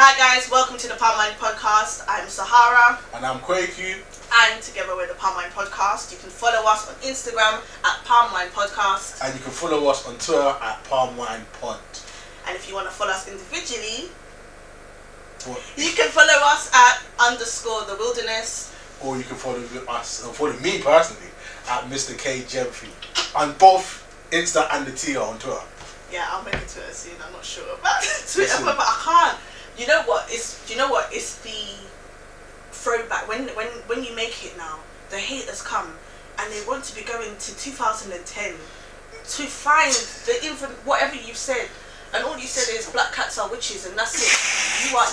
Hi guys, welcome to the Palm Wine Podcast. I'm Sahara. And I'm Kwaku. And together we're the Palm Wine Podcast. You can follow us on Instagram at Palm Wine Podcast. And you can follow us on Twitter at Palm Wine Pod. And if you want to follow us individually, what? You can follow us at _the wilderness. Or you can follow us, or follow me personally, at Mr. K Gemfrey. On both Insta and the Tia on Twitter. Yeah, I'll make a Twitter soon. I'm not sure about Twitter, but I can't. You know what? It's the throwback. When you make it now, the haters come and they want to be going to 2010 to find the whatever you said, and all you said is black cats are witches and that's it.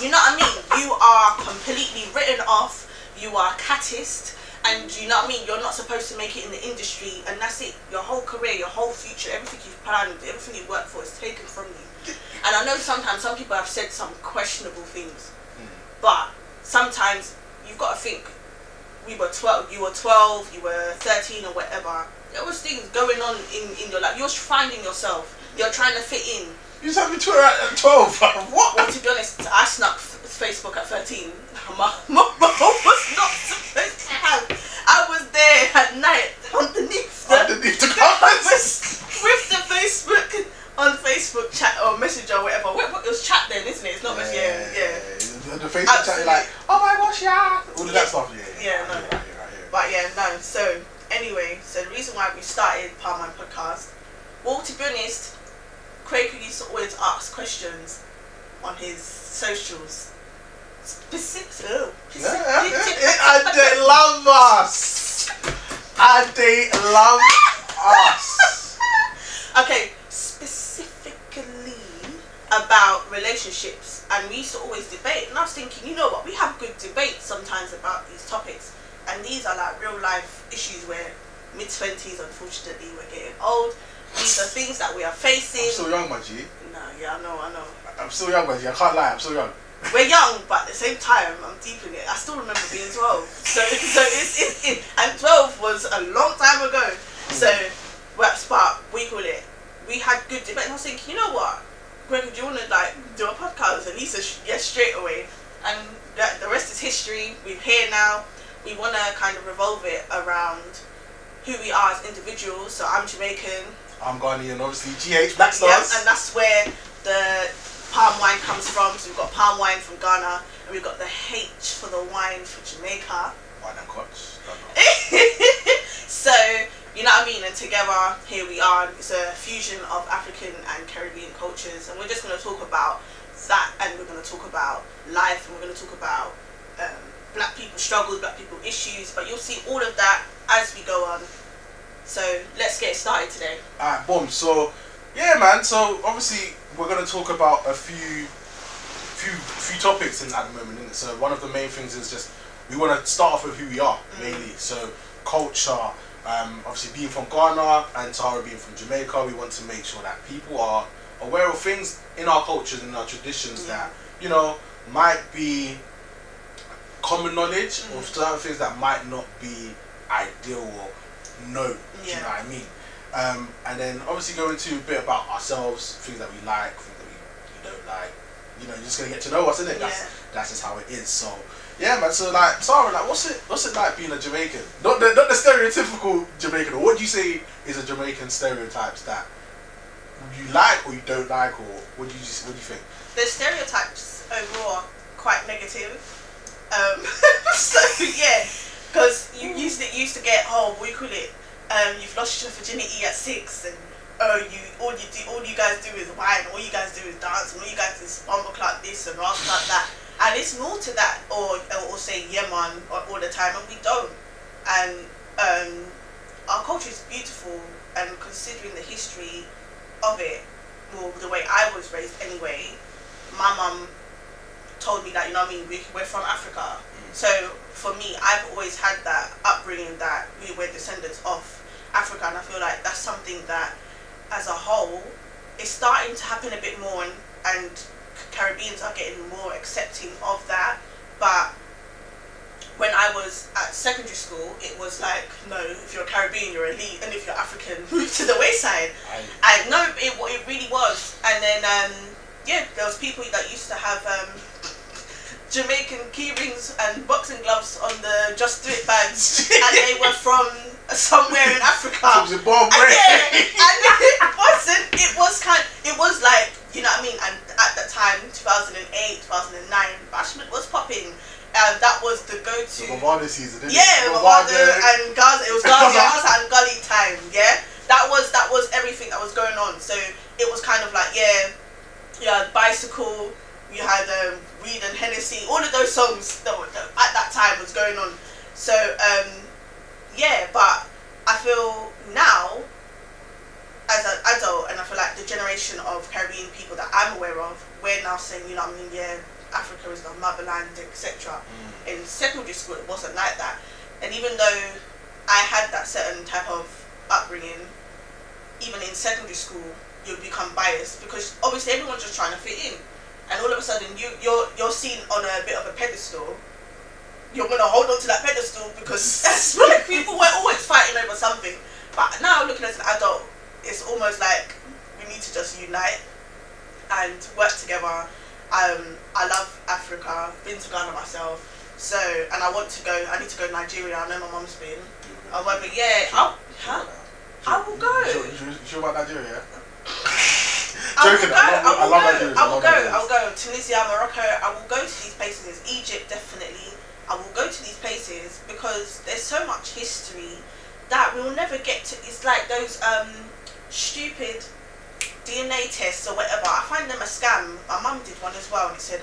You know what I mean? You are completely written off. You are catist. And you know what I mean? You're not supposed to make it in the industry, and that's it. Your whole career, your whole future, everything you've planned, everything you work for is taken from you. And I know sometimes some people have said some questionable things, but sometimes you've got to think. You were 12, you were 13 or whatever. There was things going on in your life. You're finding yourself. You're trying to fit in. You just have me Twitter at 12. What? Well, to be honest, I snuck Facebook at 13. My mom was not supposed to have. I was there at night underneath the covers with the Facebook on Facebook chat or messenger or whatever. It was chat then, isn't it? It's not much. Yeah. The Facebook chat, you're like, oh my gosh, yeah. All of that stuff, yeah. No. Right here. But yeah, no. So anyway, the reason why we started Palm Wine Podcast, well, to be honest, Kwaku used to always ask questions on his socials. And they love us. And they love us. Okay, specifically about relationships, and we used to always debate. And I was thinking, you know what? We have good debates sometimes about these topics, and these are like real life issues where mid-20s, unfortunately, we're getting old. These are things that we are facing. I'm still young, my G. No, yeah, I know. I'm still young, my G. I can't lie. I'm still young. We're young, but at the same time, I'm deep in it. I still remember being 12. So it's and 12 was a long time ago. So, but we call it. We had good debate. And I was thinking, you know what, Greg, do you want to do a podcast? And Lisa, yes, straight away. And the rest is history. We're here now. We want to kind of revolve it around who we are as individuals. So I'm Jamaican. I'm Ghanaian, obviously. GH Black Stars. Yep, and that's where the palm wine comes from. So we've got palm wine from Ghana, and we've got the H for the wine for Jamaica. Wine and Koch. So, you know what I mean? And together, here we are. It's a fusion of African and Caribbean cultures, and we're just going to talk about that, and we're going to talk about life, and we're going to talk about black people struggles, black people issues, but you'll see all of that as we go on. So let's get started today. Alright, boom. So yeah, man. So obviously we're gonna talk about a few topics at the moment, innit? So one of the main things is just we want to start off with who we are mainly. So culture. Obviously being from Ghana and Tara being from Jamaica, we want to make sure that people are aware of things in our cultures and our traditions that might be common knowledge or certain things that might not be ideal or known. You know what I mean? And then obviously go into a bit about ourselves, things that we like, things that we don't like. You're just gonna get to know us, isn't it? That's just how it is. So yeah, man. So Sarah, what's it like being a Jamaican? Not the stereotypical Jamaican. Or what do you say is a Jamaican stereotypes that you like or you don't like, or what do you think? The stereotypes overall are quite negative. So yeah, because you used to get we call it you've lost your virginity at 6, and all you guys do is wine, all you guys do is dance, and all you guys do is bumble clock this and all like that, and it's more to that, or say yeah man all the time, and we don't. And our culture is beautiful, and considering the history of it, well, the way I was raised anyway, my mum told me that, you know what I mean, we're from Africa. So for me, I've always had that upbringing that we were descendants of Africa, and I feel like that's something that as a whole is starting to happen a bit more, and Caribbeans are getting more accepting of that. But when I was at secondary school, it was like, no, if you're Caribbean, you're elite, and if you're African, move to the wayside. I know it really was. And then there was people that used to have Jamaican key rings and boxing gloves on the Just Do It badge, and they were from somewhere in Africa. From Zimbabwe. And it was like, you know what I mean? And at that time, 2008, 2009, Bashment was popping. That was the go-to. The Bavado season, didn't it? Yeah, Bavado and Gaza. It was Gaza and Gully time, yeah? That was everything that was going on. So it was kind of like, yeah, you had Bicycle, you had Weed and Hennessy, all of those songs that at that time was going on. So, yeah, but I feel now, as an adult, and I feel like the generation of Caribbean people that I'm aware of, we're now saying, you know what I mean, yeah, Africa is the motherland, etc. In secondary school, it wasn't like that. And even though I had that certain type of upbringing, even in secondary school, you become biased because obviously everyone's just trying to fit in, and all of a sudden you're seen on a bit of a pedestal. You're gonna hold on to that pedestal because people were always fighting over something. But now looking as an adult, it's almost like we need to just unite and work together. I love Africa. Been to Ghana myself, so and I need to go to Nigeria. I know my mum's been. I will go. You sure about Nigeria? Joking. I will go. Nigeria. I'll go. Tunisia, Morocco. I will go to these places. Egypt, definitely. I will go to these places because there's so much history that we'll never get to. It's like those stupid DNA tests or whatever. I find them a scam. My mum did one as well, and it said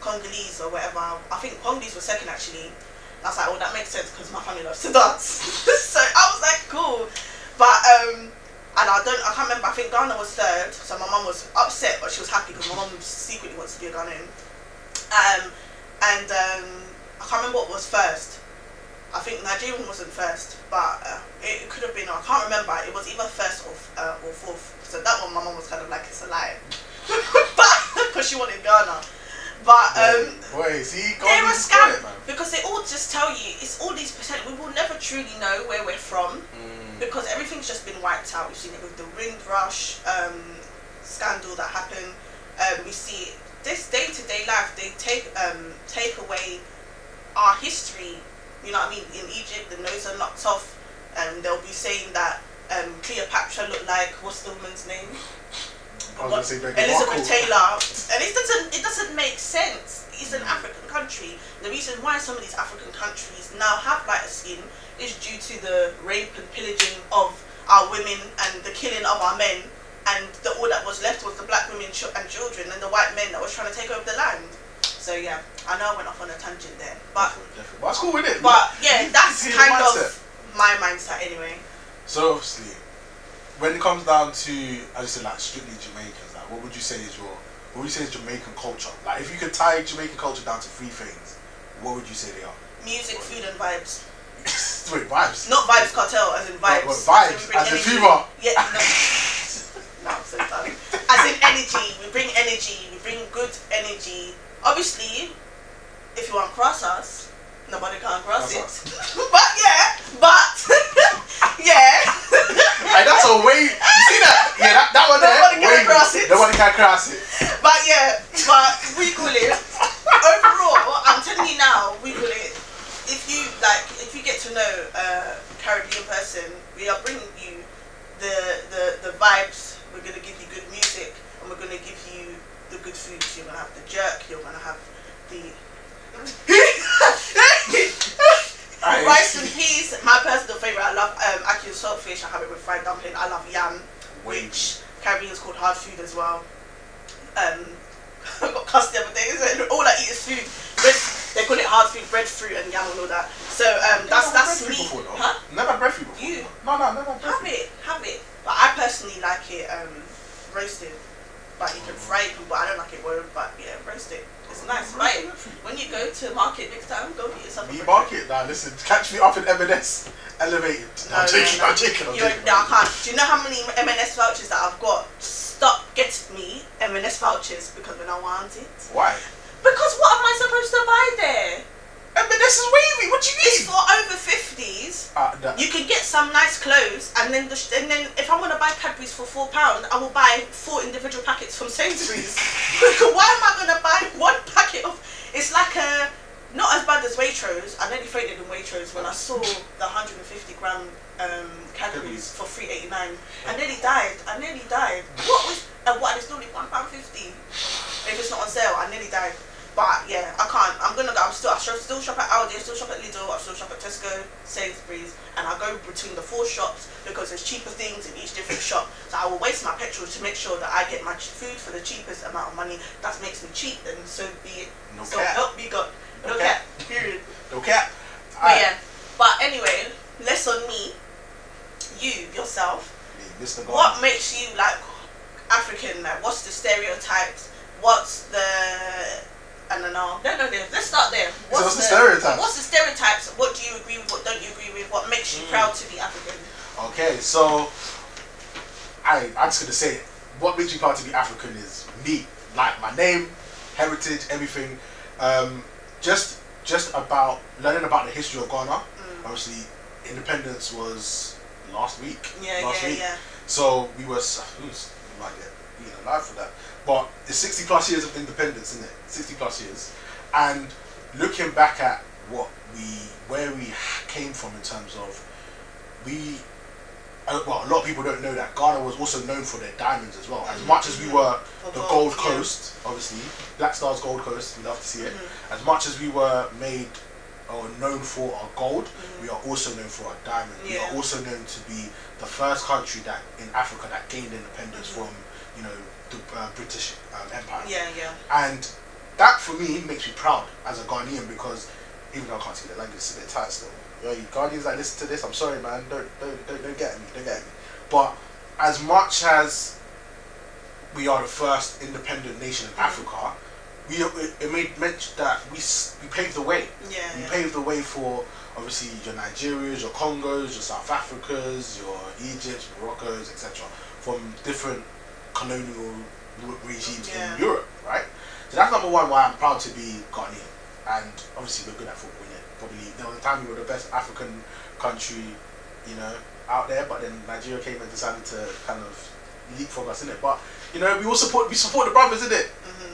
Congolese or whatever. I think Congolese was second actually. I was like, oh, that makes sense because my family loves to dance. So I was like, cool. But and I can't remember. I think Ghana was third. So my mum was upset, but she was happy because my mum secretly wants to be a Ghanaian. And I can't remember what was first. I think Nigerian wasn't first, but it could have been. I can't remember. It was either first or fourth. So that one, my mum was kind of like, it's a lie, but because she wanted Ghana. But they're a scam because they all just tell you it's all these percent. We will never truly know where we're from because everything's just been wiped out. We've seen it with the Windrush scandal that happened. We see this day-to-day life. They take away our history. You know what I mean? In Egypt, the nose are knocked off, and they'll be saying that Cleopatra looked like, what's the woman's name? Elizabeth Taylor. And it doesn't make sense. It's an African country. The reason why some of these African countries now have lighter skin is due to the rape and pillaging of our women and the killing of our men, and all that was left was the black women and children and the white men that was trying to take over the land. So yeah, I know I went off on a tangent there, but that's cool with it. But yeah, that's kind of my mindset anyway. So obviously, when it comes down to, as you said, like strictly Jamaicans, like what would you say is Jamaican culture? Like if you could tie Jamaican culture down to three things, what would you say they are? Music, food, and vibes. Wait, vibes? Not Vibes Cartel, as in vibes. No, vibes, as in fever. Yeah, no. No, I'm so sorry. As in energy, we bring good energy. Obviously, if you want to cross us, nobody can cross it. But yeah. Hey, that's a way. You see that? Yeah, that one there. Nobody can cross it. Nobody can cross it. But yeah, we call it. Overall, I'm telling you now, we call it. If you get to know a Caribbean person, we are bringing you the vibes. We're gonna give you good music, and we're gonna give you the good food. So you're gonna have the jerk. You're gonna have the rice and peas. My personal favorite. I love ackee saltfish. I have it with fried dumpling. I love yam, which Caribbeans called hard food as well. I got cussed the other day. So all I eat is food. They call it hard food, breadfruit and yam and all that. So that's me. Before, huh? Never had breadfruit before. You? No, never had breadfruit. Have it. But I personally like it roasted. But you can fry it, but I don't like it boiled. But yeah, roast it. It's nice, right? When you go to market next time, go get yourself a breadfruit. Market? Nah, listen, catch me up in M&S Elevated. I'm joking. I can't. Do you know how many M&S vouchers that I've got? Stop getting me M&S vouchers because when I want it. Why? Because what am I supposed to buy there? M&S is wavy. What do you mean? It's for over 50s. You can get some nice clothes, and then if I want to buy Cadbury's for £4, I will buy 4 individual packets from Sainsbury's. Why am I going to buy one packet of? It's like Waitrose. I nearly fainted in Waitrose when I saw the 150-gram calories for $3.89. I nearly died. What was and it's normally £1.50. If it's not on sale, I nearly died. But yeah, I can't. I still shop at Aldi, I still shop at Lidl, I still shop at Tesco, Sainsbury's, and I go between the 4 shops because there's cheaper things in each different shop. So I will waste my petrol to make sure that I get my food for the cheapest amount of money. That makes me cheap, and so be it. No so cap. help me God. No cap. Period. No cap. But yeah. But anyway, less on me. You yourself. Mr. God. What makes you like African? Like, what's the stereotypes? What's the no. Let's start there. What's the stereotypes? What's the stereotypes? What do you agree with? What don't you agree with? What makes you proud to be African? Okay, so I'm just gonna say, what makes you proud to be African is me, like my name, heritage, everything. Just about learning about the history of Ghana. Obviously, independence was last week. Yeah. So we were might get eaten alive for that. But it's 60 plus years of independence, isn't it? 60 plus years. And looking back at where we came from in terms of, a lot of people don't know that Ghana was also known for their diamonds as well. As much as we were the Gold Coast, obviously, Black Star's Gold Coast, we love to see it. As much as we were made or known for our gold, we are also known for our diamond. We are also known to be the first country that in Africa that gained independence from, the British Empire. And that for me makes me proud as a Ghanaian, because even though I can't see the language, it's a bit tight still. Yo, you Ghanaians that listen to this, I'm sorry, man. Don't get me. But as much as we are the first independent nation in Africa, it made mention that we paved the way. We paved the way for obviously your Nigerias, your Congos, your South Africas, your Egypts, Moroccos, etc. from different colonial regimes in Europe, right? So that's number one why I'm proud to be Ghanaian. And obviously we're good at football, innit? Probably there was a time we were the best African country, out there, but then Nigeria came and decided to kind of leapfrog us, innit? But we all support the brothers, innit?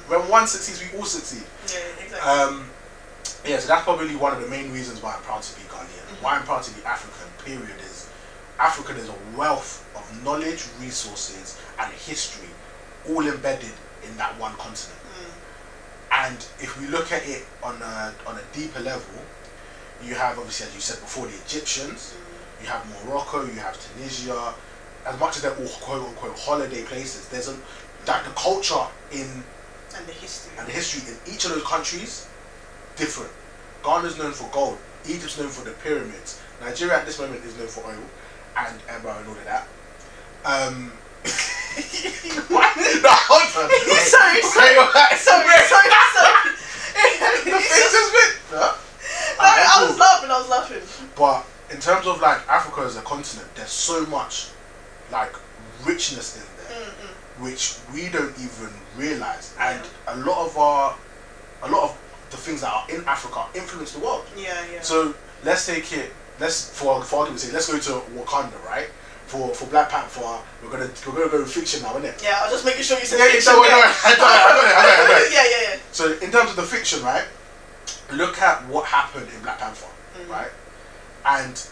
When one succeeds, we all succeed. Yeah, exactly. So that's probably one of the main reasons why I'm proud to be Ghanaian. Why I'm proud to be African, period, is Africa is a wealth of knowledge, resources, and history, all embedded in that one continent. And if we look at it on a deeper level, you have, obviously, as you said before, the Egyptians, you have Morocco, you have Tunisia. As much as they're all quote unquote holiday places, there's the culture and the history in each of those countries different. Ghana's known for gold, Egypt's known for the pyramids, Nigeria at this moment is known for oil and ember and all of that. What? No, hold on. Sorry. The face just went. I was laughing. But in terms of like Africa as a continent, there's so much like richness in there, which we don't even realize. And a lot of the things that are in Africa influence the world. So let's take it. For argument's sake, let's go to Wakanda, right? For Black Panther, we're gonna go with fiction now, innit? Yeah, I was just making sure you said fiction. I got it. Yeah. So in terms of the fiction, right? Look at what happened in Black Panther, right? And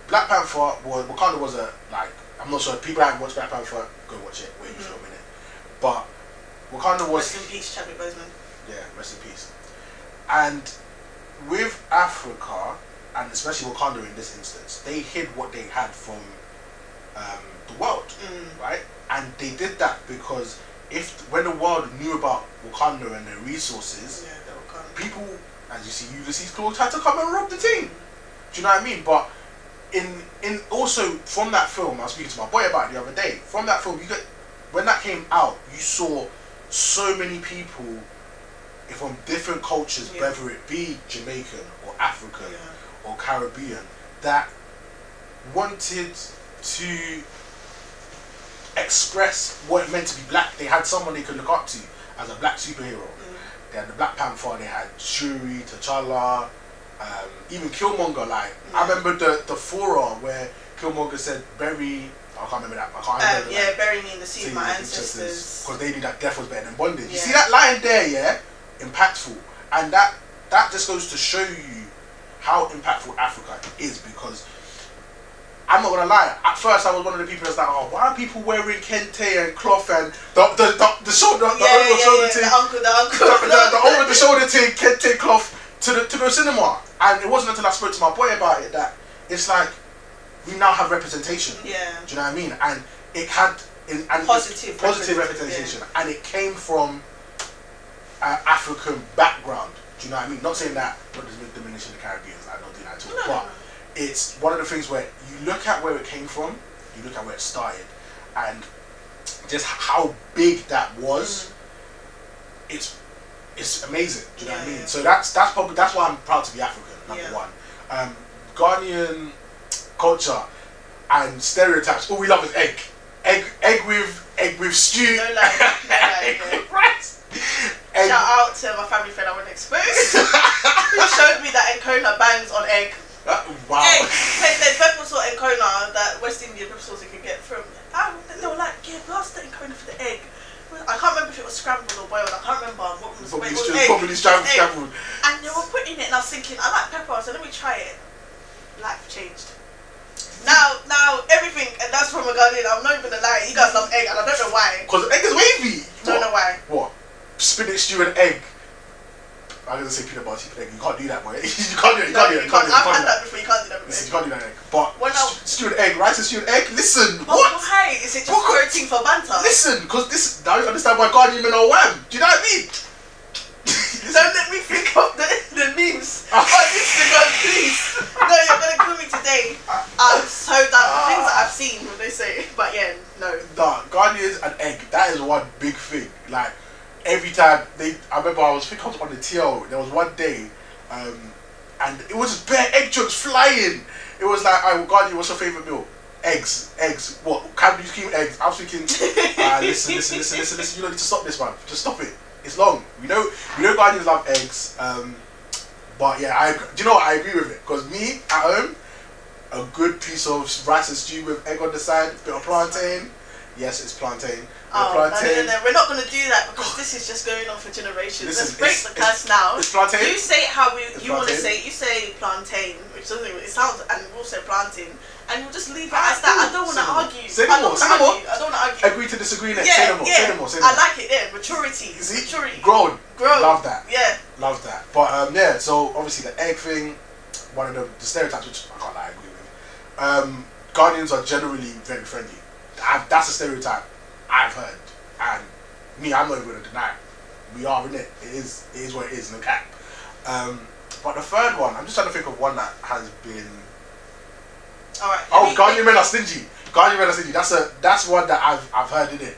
Black Panther Wakanda was I'm not sure, people haven't watched Black Panther, go watch it, wait for a minute. But Wakanda was... Rest in peace, Chadwick Boseman. Yeah, rest in peace. And with Africa, and especially Wakanda in this instance, they hid what they had from the world, right? And they did that because when the world knew about Wakanda and their resources, people, as you see, Ulysses Claw had to come and rob the team. Do you know what I mean? But in also from that film, I was speaking to my boy about it the other day. From that film, when that came out, you saw so many people from different cultures, whether it be Jamaican or African or Caribbean, that wanted to express what it meant to be black. They had someone they could look up to as a black superhero. They had the Black Panther, they had Shuri, T'Challa, even Killmonger. I remember the fora where Killmonger said, "Bury." I can't remember that. Bury me in the sea of my ancestors. Because they knew that death was better than bondage. You see that line there, impactful, and that that just goes to show you how impactful Africa is, because I'm not gonna lie. At first, I was one of the people that's like, "Oh, why are people wearing kente and cloth and the shoulder, the over shoulder thing, the over the shoulder thing, kente cloth to the cinema?" And it wasn't until I spoke to my boy about it that it's like we now have representation. Yeah. Do you know what I mean? And it had positive representation, and it came from an African background. Do you know what I mean? Not saying that not diminishing the Caribbeans. I don't do that at all, but it's one of the things where you look at where it came from, you look at where it started, and just how big that was. It's amazing. Do you know what I mean? So that's why I'm proud to be African. Number one, Ghanaian culture and stereotypes. All we love is egg with stew. No lie. Egg with rice. Shout out to my family friend I went exposed. Who showed me that Nkona bangs on egg. Wow. Egg. There's pepper sauce Nkona, that West Indian pepper sauce you can get from. They were like, yeah, blast the Nkona for the egg. I can't remember if it was scrambled or boiled. I can't remember what was. Probably scrambled. And they were putting it, and I was thinking, I like pepper, so let me try it. Life changed. Now everything, and that's from a Ghanaian. I'm not even gonna lie. You guys love egg, and I don't know why. Because egg is wavy. Don't know why. What? Spinach stew and egg. I was gonna say peanut butter egg. You can't do that, boy. You can't do it. I've had that before. You can't do that with egg. You can't do that egg. But stew and egg, rice and stew and egg. Listen. What? Why? Is it just protein for banter? Listen, because this. Now you understand why Ghanaian men are wham. Do you know what I mean? Don't let me think of the memes on Instagram, please. No, you're gonna kill me today. I'm so done. The things that I've seen when they say, but yeah, no. Nah, Ghanaians and egg. That is one big thing. Like every time I remember I was on the TL. There was one day, and it was just bare egg chunks flying. It was like, "Oh, Ghanaian, what's your favorite meal?" Eggs. What? Candy cream eggs. I was thinking, listen. You don't need to stop this, man. Just stop it. It's long. We know Ghanaians love eggs. But yeah, do you know what? I agree with it. Because me at home, a good piece of rice and stew with egg on the side, a bit of plantain. Yes, it's plantain. No, we're not going to do that because this is just going on for generations. Let's break the curse now. It's plantain. You say it how you want to say it. You say plantain, which doesn't even, it sounds, and we'll say plantain. And we'll just leave it as that. I don't want to argue. I don't want to argue. Agree to disagree next. Say no more. I like it there. Maturity. Maturity. Grown. Love that. Yeah. Love that. But yeah, so obviously the egg thing, one of the stereotypes which I can't lie, I agree with. Ghanaians are generally very friendly. That's a stereotype I've heard. And me, I'm not even going to deny it. We are in it. It is what it is, no cap. But the third one, I'm just trying to think of one that has been... Alright. Ghanaian men are stingy. That's one that I've heard in it.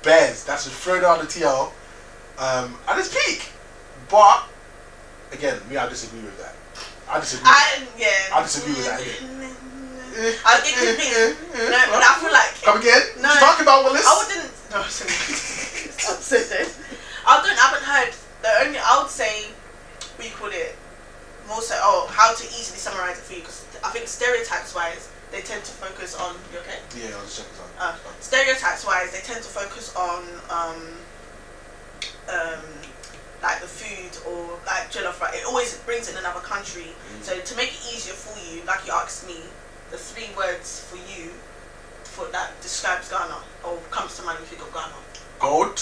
Bears. That's just thrown out the TL. And it's peak. But again, I disagree with that. I disagree with that. It could be. No, but I feel like. Come again? No. Talk about Willis. I wouldn't. No, stop saying this. I haven't heard. I would say, what you call it, more so. How to easily summarize it for you, because I think stereotypes wise, they tend to focus on. You okay? Yeah, I was checking something. Stereotypes wise, they tend to focus on like the food or like jollof rice. It always brings in another country. So to make it easier for you, like you asked me, the 3 words for you that describes Ghana or comes to mind if you think of Ghana. Gold.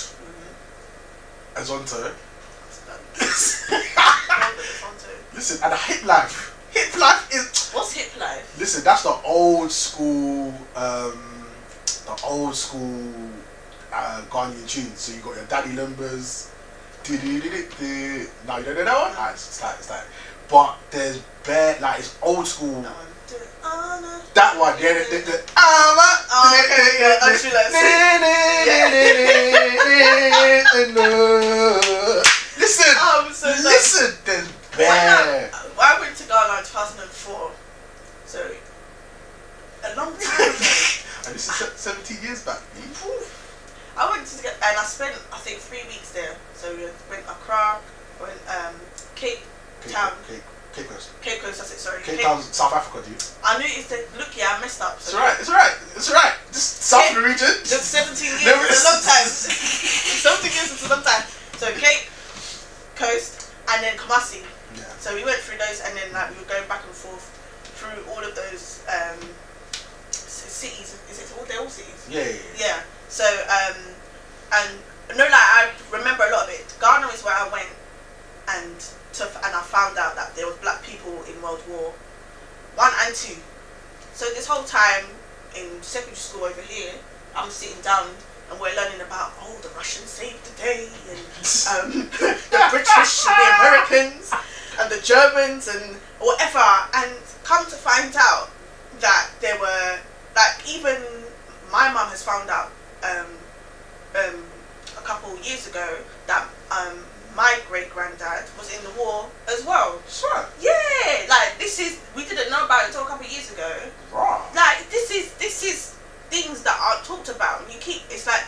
Azonto. Listen, and a hip life. Hip life is... What's hip life? Listen, that's the old school Ghanaian tunes. So you got your Daddy Lumbers. Now you don't know that one? It's like. But there's bare, like, it's old school. That one, yeah. Listen, there's bare. I went to Ghana in 2004, so a long time ago. And this is 17 years back. I went to and I spent I think 3 weeks there. So we went Accra, went Cape Town. Cape Coast. Cape Coast, that's it, sorry. Cape Town, South Africa, dude. I knew look, I messed up. So it's alright. Just south of the region. Just 17 years, it's a long time. 17 years, it's a long time. So Cape Coast, and then Kumasi. Yeah. So we went through those, and then like we were going back and forth through all of those cities. Is it all? They're all cities. Yeah. So and no, like I remember a lot of it. Ghana is where I went, and I found out that there was black people in World War One and Two. So this whole time in secondary school over here, I'm sitting down and we're learning about the Russians saved the day, and the British and the Americans and the Germans and whatever. And come to find out that there were even my mum has found out a couple years ago that my great granddad was in the war as well. Sure. Yeah, we didn't know about it until a couple of years ago. Wow. This is things that aren't talked about. And it's like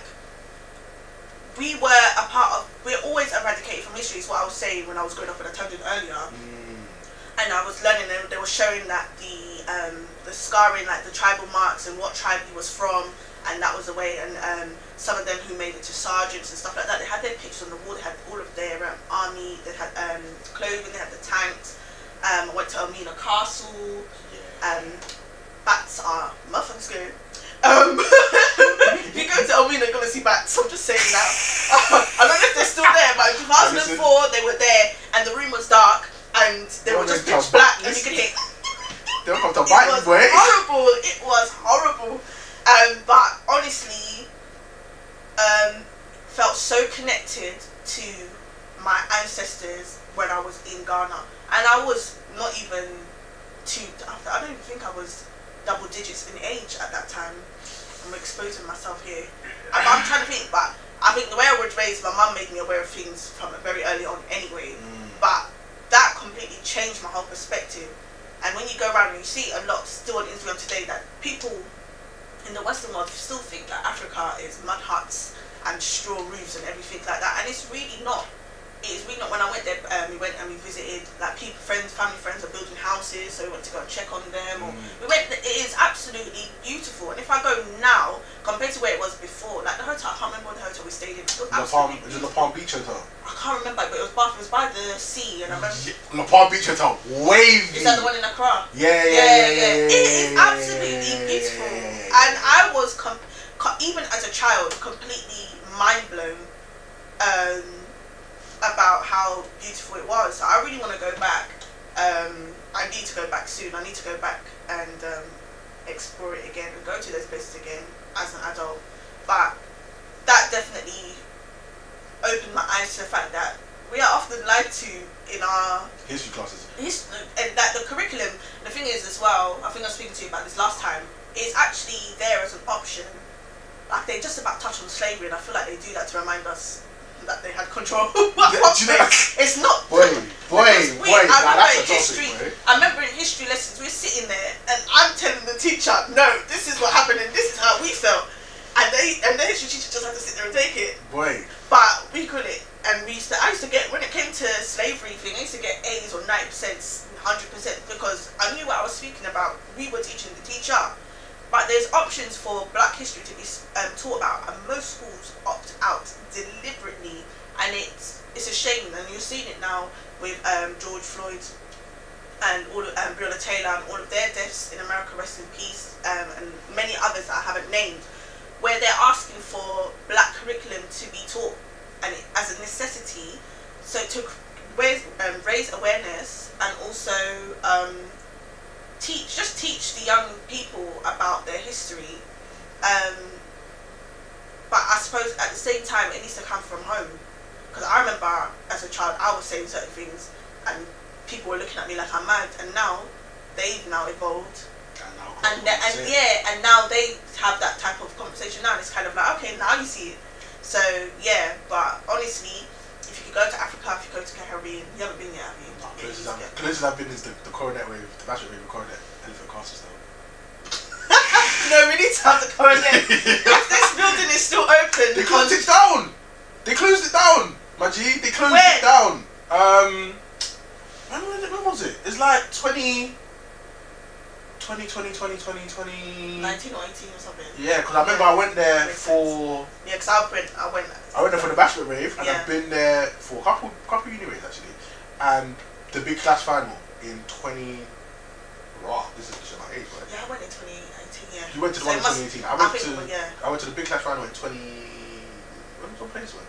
we're always eradicated from history, is what I was saying when I was growing up, and I told you earlier. And I was learning, they were showing that the scarring, like the tribal marks and what tribe he was from, and that was the way. And some of them who made it to sergeants and stuff like that, they had their pictures on the wall. They had all of their army. They had clothing. They had the tanks. I went to Elmina Castle. Bats are motherfucking scary. If you go to Elmina, you're gonna see bats. I'm just saying now. I don't know if they're still there, but in 2004 they were there, and the room was dark, and they were just pitch black, and you could hear. They don't come to bite you, boy. Horrible. It was horrible. But honestly, felt so connected to my ancestors when I was in Ghana, and I was not even I don't even think I was double digits in age at that time. I'm exposing myself here. I'm trying to think, but I think the way I was raised, my mum made me aware of things from very early on anyway. But that completely changed my whole perspective. And when you go around and you see a lot still on Instagram today, that people in the Western world still think that Africa is mud huts and straw roofs and everything like that. And it's really not. It's really not. When I went there, we went and we visited, like family friends are building houses, so we went to go and check on them. Or it is absolutely beautiful. And if I go now, compared to where it was before, like the hotel, I can't remember what the hotel we stayed in. It was absolutely Is it the Palm Beach Hotel? I can't remember, but it was by the sea, and I remember. The Palm Beach Hotel, wavy. Is that the one in Accra? Yeah. It is absolutely beautiful, and I was even as a child completely mind blown about how beautiful it was. So I really want to go back. I need to go back soon. I need to go back and explore it again and go to those places again as an adult. But that definitely opened my eyes to the fact that we are often lied to in our history classes. And that the curriculum, the thing is as well, I think I was speaking to you about this last time, is actually there as an option. Like they just about touch on slavery, and I feel like they do that to remind us that they had control. It's not. Boy, that's a history. Topic, I remember in history lessons we're sitting there, and I'm telling the teacher, no, this is what happened, and this is how we felt, and the history teacher just had to sit there and take it. Boy. But we couldn't, and I used to get, when it came to slavery thing, I used to get A's or 90%, 100%, because I knew what I was speaking about. We were teaching the teacher. But there's options for black history to be taught about, and most schools opt out deliberately, and it's a shame. And you're seeing it now with George Floyd and all of Breonna Taylor and all of their deaths in America, rest in peace, and many others that I haven't named, where they're asking for black curriculum to be taught, and as a necessity, so to raise awareness and also teach the young people about their history, but I suppose at the same time it needs to come from home, because I remember as a child I was saying certain things and people were looking at me like I'm mad, and now they've now evolved and now they have that type of conversation now, and it's kind of like, okay, now you see it. So yeah, but honestly, if you could go to Africa, if you go to Caribbean, you haven't been yet, have you? Closest I've been is the coronet wave, the Bachelor wave, coronet, Elephant Castle though. No, we need to have the coronet. If this building is still open, they closed it down. They closed it down, my G. They closed it down. When was it? It's like 2020, 19 or 18 or something. Yeah, because I remember I went there for. Yeah, because I went there for the Bachelor rave, and yeah. I've been there for a couple uni raves actually. and the Big Clash final in 20. Wow, this is just my age, right? Yeah, I went in 2018. Yeah. You went to the one in 2018. I went to the Big Clash final in 20. When was the place one?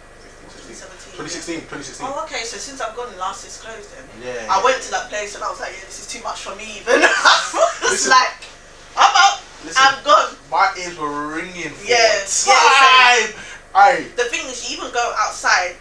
2016. 2016. Oh, okay. So since I've gone, last is closed then. Yeah. I went to that place and I was like, yeah, this is too much for me even. It's like, I'm out. I'm gone. My ears were ringing for time. Aye. The thing is, you even go outside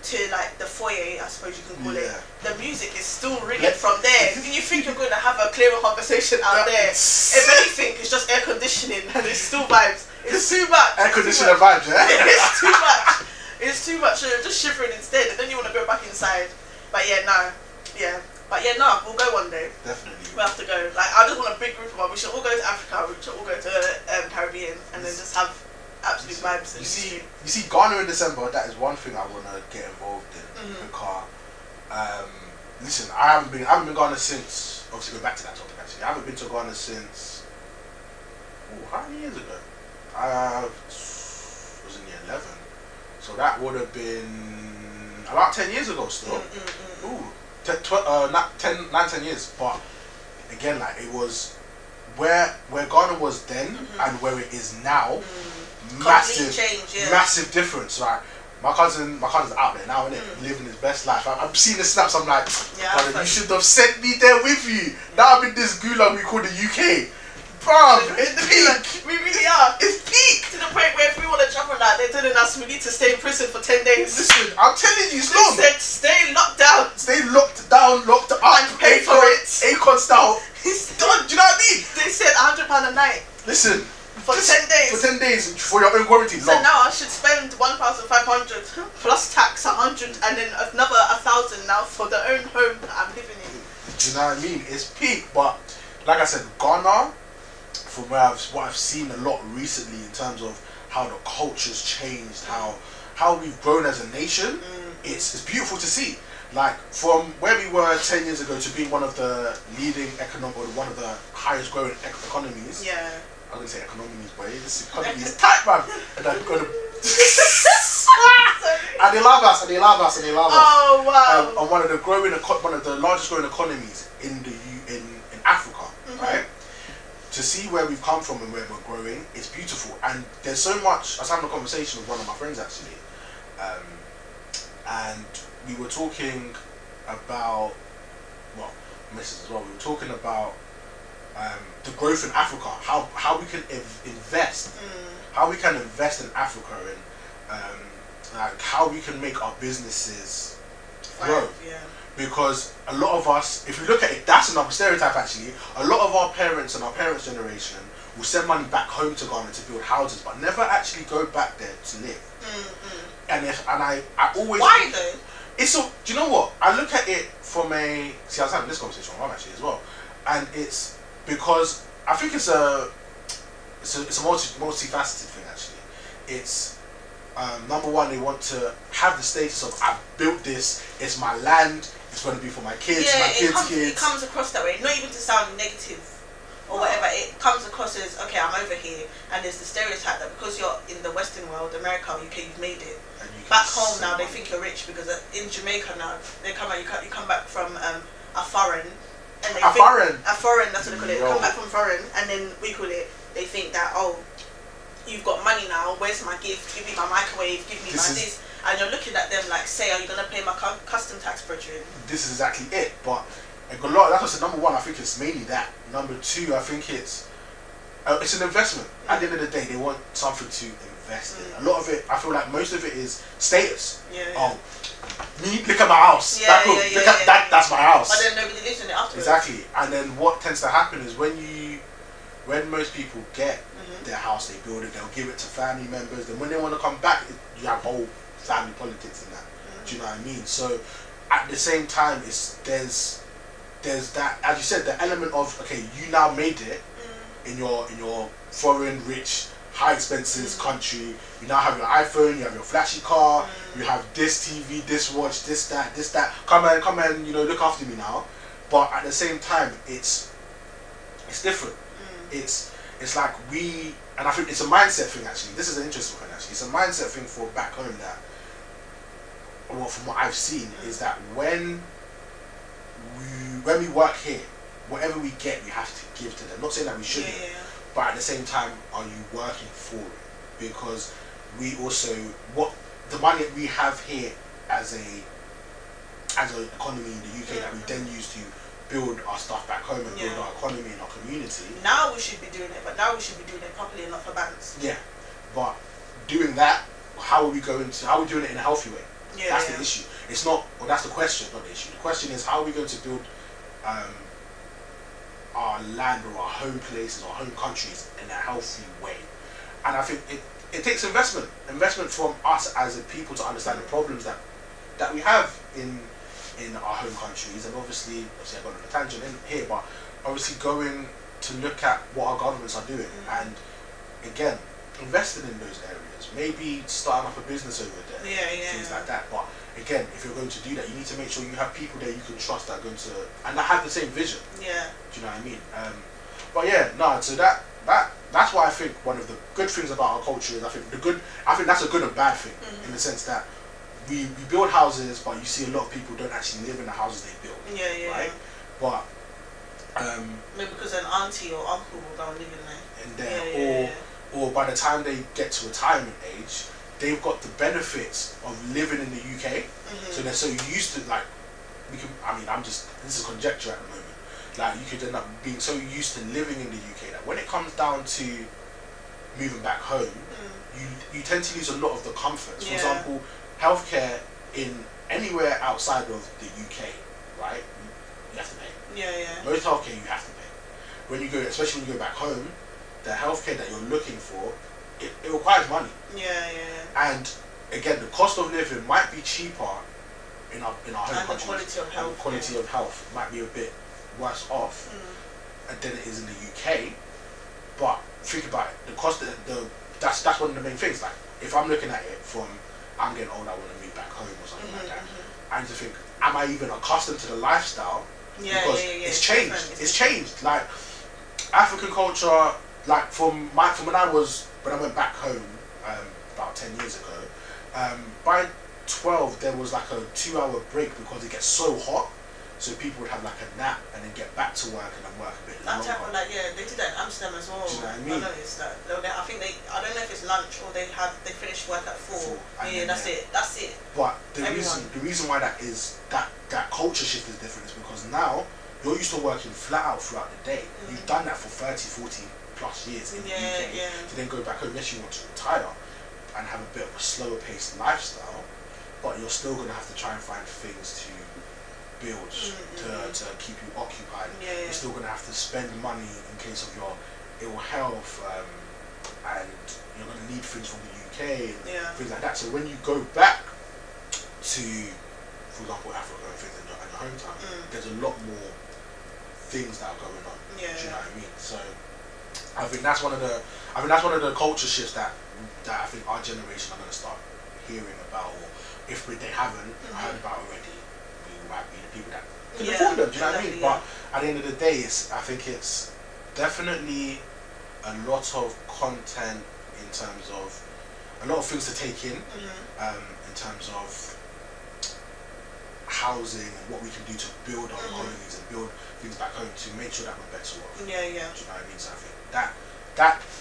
to like the foyer, I suppose you can call it. The music is still ringing from there. You think you're going to have a clearer conversation out there? If anything, it's just air conditioning and it's still vibes. It's too much. Air conditioner vibes, yeah. It's too much. It's too much. You're just shivering instead, and then you want to go back inside. But yeah, no. We'll go one day. Definitely. We have to go. Like, I just want a big group of us. We should all go to Africa. We should all go to Caribbean, and then just have absolute vibes. You see, Ghana in December. That is one thing I want to get involved in because, listen, I haven't been Ghana since. Obviously, go back to that topic. Actually, I haven't been to Ghana since. How many years ago? I was in year 11, so that would have been about 10 years ago. Still, 9-10 years. But again, like it was where Ghana was then and where it is now. Massive change, massive difference, right? My cousin's out there now, innit? Living his best life. I'm seeing the snaps, I'm like, you should have sent me there with you. Now I'm in this gulag we call the UK. Bruv, it's peak. We really are. It's peak. To the point where if we want to jump on that, they're telling us we need to stay in prison for 10 days. Listen, I'm telling you, it's long. They said stay locked down. Stay locked down, locked up. And pay for it. Akon style. It's done, do you know what I mean? They said £100 a night. Listen. For 10 days. For 10 days for your own quarantine. So now I should spend 1,500 plus tax 100 and then another 1,000 now for the own home that I'm living in. Do you know what I mean? It's peak, but like I said, Ghana, from what I've seen a lot recently in terms of how the culture's changed, how we've grown as a nation, it's beautiful to see. Like from where we were 10 years ago to being one of the leading one of the highest growing economies. Yeah. I'm gonna say economies, but this economy is tight, man. And I'm gonna and they love us. Oh wow! And one of the largest growing economies in Africa, right? To see where we've come from and where we're growing, it's beautiful. And there's so much. I was having a conversation with one of my friends actually, and we were talking about Mrs. as well. We were talking about. The growth in Africa, how we can invest, how we can invest in Africa, and like how we can make our businesses grow. Yeah. Because a lot of us, if you look at it, that's another stereotype actually. A lot of our parents and our parents' generation will send money back home to Ghana to build houses, but never actually go back there to live. And I always. Why though? It's so. Do you know what? I look at it from I was having this conversation with Mum actually as well, and it's. Because I think it's a multifaceted thing actually. It's number one, they want to have the status of I've built this, it's my land, it's going to be for my kids, my kids' kids. It comes across that way, not even to sound negative or whatever. It comes across as okay, I'm over here, and there's the stereotype that because you're in the Western world, America, UK, you've made it. Back home now, they think you're rich because in Jamaica now, they come out. You come back from a foreign. And they a foreign, that's what they call it. Come back from foreign, and then we call it. They think that you've got money now. Where's my gift? Give me my microwave. Give me this. And you're looking at them like, say, are you gonna pay my custom tax, brethren? This is exactly it. But a lot. That's what's number one. I think it's mainly that. Number two, I think it's an investment. At the end of the day, they want something to invest in. A lot of it, I feel like most of it is status. Look at my house. That's my house. But then nobody lives in it afterwards. Exactly. And then what tends to happen is when most people get their house, they build it, they'll give it to family members. Then when they want to come back, you have whole family politics in that. Do you know what I mean? So at the same time, there's that, as you said, the element of okay, you now made it in your foreign rich. High expenses country. You now have your iPhone, you have your flashy car, you have this TV, this watch, this that. Come and look after me now. But at the same time, it's different. It's like and I think it's a mindset thing actually. This is an interesting one actually. It's a mindset thing for back home that, well, from what I've seen, is that when when we work here, whatever we get, we have to give to them. Not saying that we shouldn't, but at the same time, are you working for it? Because we also, what the money that we have here as an economy in the UK that we then use to build our stuff back home and build our economy and our community. Now we should be doing it, but now we should be doing it properly and not for bands. Yeah, but doing that, how are we doing it in a healthy way? That's the issue. It's not, well, that's the question, not the issue. The question is, how are we going to build our land or our home places or home countries in a healthy way? And I think it takes investment from us as a people to understand the problems that we have in our home countries. And obviously I've gone on a tangent in here, but obviously going to look at what our governments are doing and again investing in those areas, maybe starting up a business over there, things like that. But again, if you're going to do that, you need to make sure you have people there you can trust that are going to and that have the same vision. Do you know what I mean? So that's why I think one of the good things about our culture is I think that's a good and bad thing in the sense that we build houses, but you see a lot of people don't actually live in the houses they build. Right? But maybe because an auntie or uncle will go and live in there, or by the time they get to retirement age, they've got the benefits of living in the UK, so they're so used to this is conjecture at the moment. Like you could end up being so used to living in the UK that when it comes down to moving back home, you tend to lose a lot of the comforts. For example, healthcare in anywhere outside of the UK, right? You have to pay. Most healthcare you have to pay. When you go, especially when you go back home, the healthcare that you're looking for, it requires money. And again, the cost of living might be cheaper in our home countries. The quality of health might be a bit worse off than it is in the UK. But think about it, the cost that's one of the main things. Like if I'm looking at it from I'm getting old, I want to move back home or something like that. I need to think, am I even accustomed to the lifestyle? Because it's changed. It's changed. Like African culture, like from when I went back home about 10 years ago, by 12 there was like a 2-hour break because it gets so hot. So people would have like a nap and then get back to work and then work a bit longer. That type of they did that in Amsterdam as well. Do you know what I mean? I noticed that. I think I don't know if it's lunch or they finish work at 4. That's it. But the reason why that is that culture shift is different is because now you're used to working flat out throughout the day. You've done that for 30, 40 plus years in the UK. To then go back home, yes, you want to retire and have a bit of a slower paced lifestyle, but you're still going to have to try and find things to build to keep you occupied. You're still going to have to spend money in case of your ill health, and you're going to need things from the UK and things like that. So when you go back to, for example, Africa and things in your hometown, there's a lot more things that are going on. Do you know what I mean? So I think that's one of the culture shifts that I think our generation are going to start hearing about, or if they haven't heard about already, we might be the people that can afford them. Do you know what I mean? But at the end of the day, I think it's definitely a lot of content in terms of a lot of things to take in terms of housing and what we can do to build our economies and build things back home to make sure that we're better off. Do you know what I mean? So I think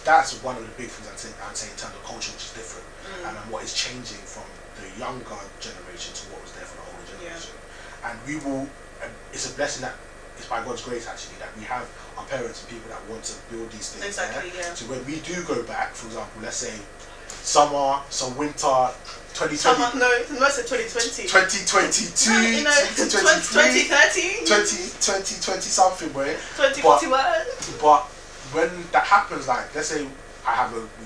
that's one of the big things I'd say in terms of culture, which is different, and what is changing from the younger generation to what was there for the older generation. And we will, it's a blessing that it's by God's grace actually that we have our parents and people that want to build these things. So when we do go back, for example, let's say summer, some winter, 2020. No, it's 2020. 2022, 2023, 2020 something, boy. 2041. But when that happens, like let's say we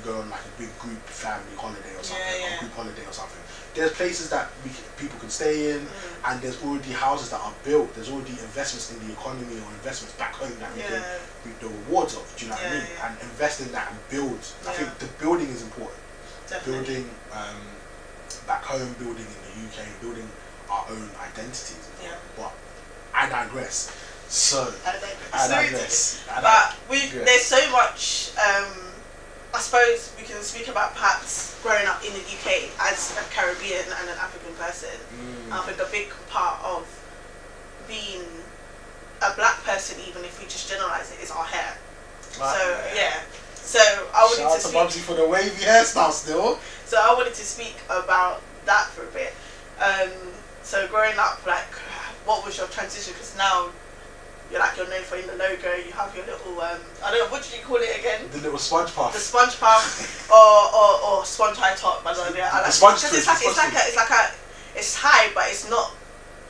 go on like a big group family holiday or something, or group holiday or something. There's places that people can stay in, and there's already houses that are built. There's already investments in the economy or investments back home that we can reap the rewards of. Do you know what I mean? And invest in that and build. I think the building is important. Definitely. Building back home, building in the UK, building our own identities. But I digress. So I digress. But there's so much. I suppose we can speak about perhaps growing up in the UK as a Caribbean and an African person. I think a big part of being person, even if we just generalize it, is our hair. Right, So yeah. So I wanted shout out to Mumsy for the wavy hairstyle still. So I wanted to speak about that for a bit. So growing up, like, what was your transition? Because now you're known for in the logo. You have your little I don't know, what did you call it again? The little sponge puff. The sponge puff, or sponge high top. I don't know. I like the sponge it. It's high, but it's not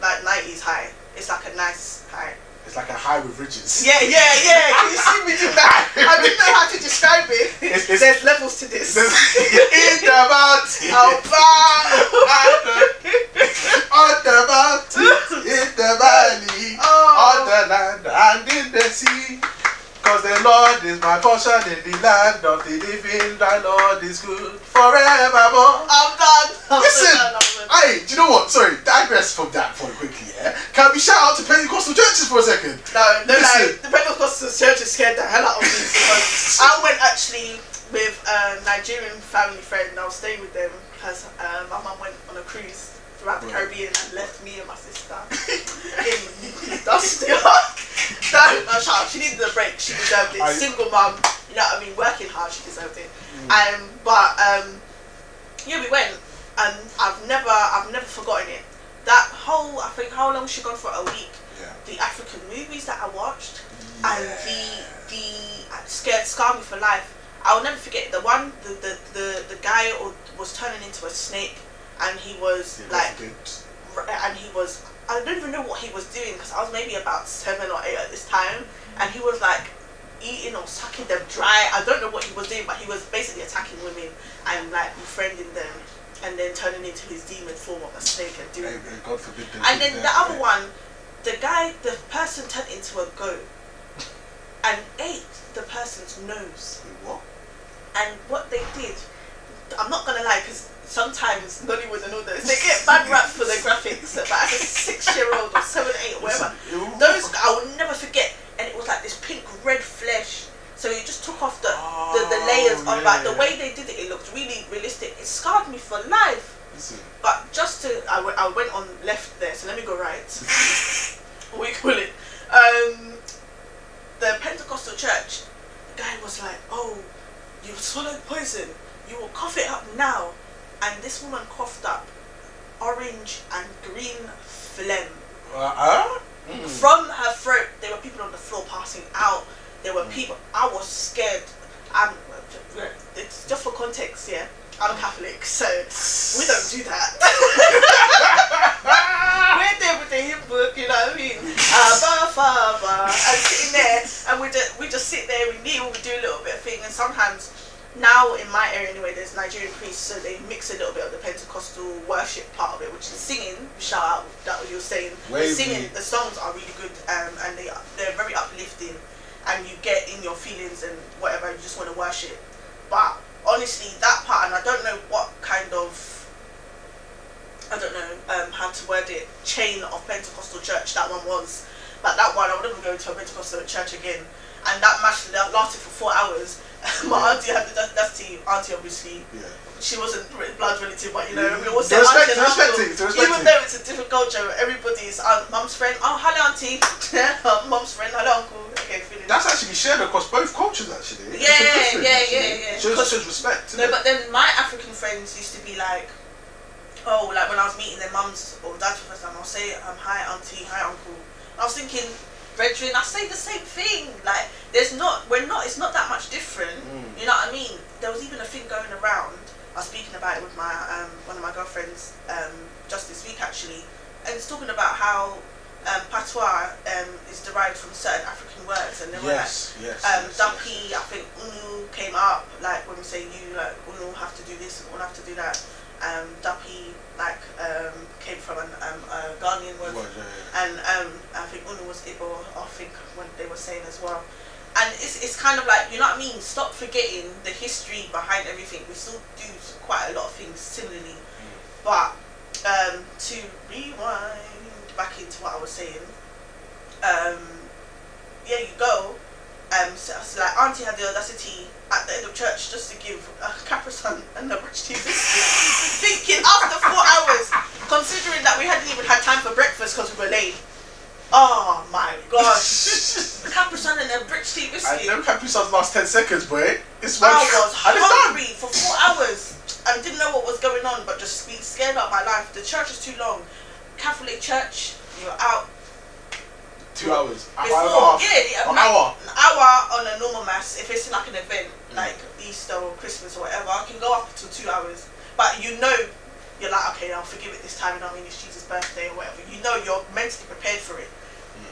like 90s high. It's like a nice high. It's like a high with ridges. Yeah. Can you see me do that? I didn't know how to describe it. There's levels to this. In the mountain. On the mountain, in the valley, on the land and in the sea. Cause the Lord is my portion in the land of the living. Thy Lord is good forevermore. I'm done. Listen, hey, do you know what? Sorry, digress from that point quickly, yeah? Can we shout out to Pentecostal churches for a second? No, like, the Pentecostal church scared the hell out of me because I went actually with a Nigerian family friend. I was staying with them because my mum went on a cruise throughout the Caribbean and left me and my sister in dusty. No, shut up. She needed a break. She deserved it. Single mum, you know what I mean? Working hard, she deserved it. Yeah, we went, and I've never forgotten it. That whole, I think, how long she gone for? A week. Yeah. The African movies that I watched, and the scarred me for life. I will never forget the one. The guy was turning into a snake, and he was and he was. I don't even know what he was doing because I was maybe about 7 or 8 at this time, and he was like eating or sucking them dry. I don't know what he was doing, but he was basically attacking women and like befriending them, and then turning into his demon form of a snake and doing. God forbid. And then the other one, the person turned into a goat and ate the person's nose. What? And what they did, I'm not gonna lie, because sometimes Nollywood and all those, they get bad rap for their graphics. But as a 6-year-old or 7, 8 or whatever, those I will never forget. And it was like this pink red flesh. So you just took off the layers of like the way they did it. It looked really realistic. It scarred me for life. Listen. But just to, I went on left there. So let me go right. What we call it? The Pentecostal church. The guy was like, "Oh, you swallowed poison. You will cough it up now." And this woman coughed up orange and green phlegm. From her throat. There were people on the floor passing out. There were people. I was scared. It's just for context, yeah. I'm Catholic, so we don't do that. We're there with the hymn book, you know what I mean? Abba, Father, and sitting there, and we just sit there. We kneel, we do a little bit of thing, and sometimes. Now in my area anyway, there's Nigerian priests, so they mix a little bit of the Pentecostal worship part of it, which is singing. Shout out, that what you're saying. The singing, the songs are really good, and they're very uplifting, and you get in your feelings and whatever. You just want to worship. But honestly, that part, and I don't know what kind of, I don't know how to word it, chain of Pentecostal church that one was. But that one, I would never go to a Pentecostal church again. And that match lasted for 4 hours. My auntie had the audacity. Auntie, obviously, she wasn't blood relative, but you know, we all said auntie and uncle. Even though it's a different culture, everybody's mum's friend. Oh, hello, auntie. Mum's friend. Hello, uncle. Okay, feeling. That's actually shared across both cultures, actually. Yeah. Shows respect. No, but then my African friends used to be like, oh, like when I was meeting their mums or dads for the first time, I'll say, hi, auntie, hi, uncle. I was thinking, brethren, I say the same thing. Like, it's not that much different. You know what I mean? There was even a thing going around. I was speaking about it with my one of my girlfriends just this week actually, and it's talking about how patois is derived from certain African words, and they were dumpy. I think unu came up, like when we say you, like unu have to do this and unu have to do that. Duppy came from a Ghanaian word, and I think unu was Igbo. I think when they were saying as well, and it's kind of like, you know what I mean. Stop forgetting the history behind everything. We still do quite a lot of things similarly, but to rewind back into what I was saying, you go. So like auntie had the audacity at the end of church just to give a Capri Sun and a British tea biscuit, thinking after 4 hours, considering that we hadn't even had time for breakfast because we were late. Oh my gosh. The Capri Sun and the rich tea biscuit. And them Capri Suns last 10 seconds, boy. It's I one. was And it's done. hungry for 4 hours and didn't know what was going on, but just being scared out of my life. The church is too long. Catholic church, you're out 2 hours. before. An hour. An hour on a normal mass. If it's like an event like Easter or Christmas or whatever, I can go up until 2 hours. But you know, you're like, okay, I'll forgive it this time. You know, I mean, it's Jesus' birthday or whatever. You know, you're mentally prepared for it.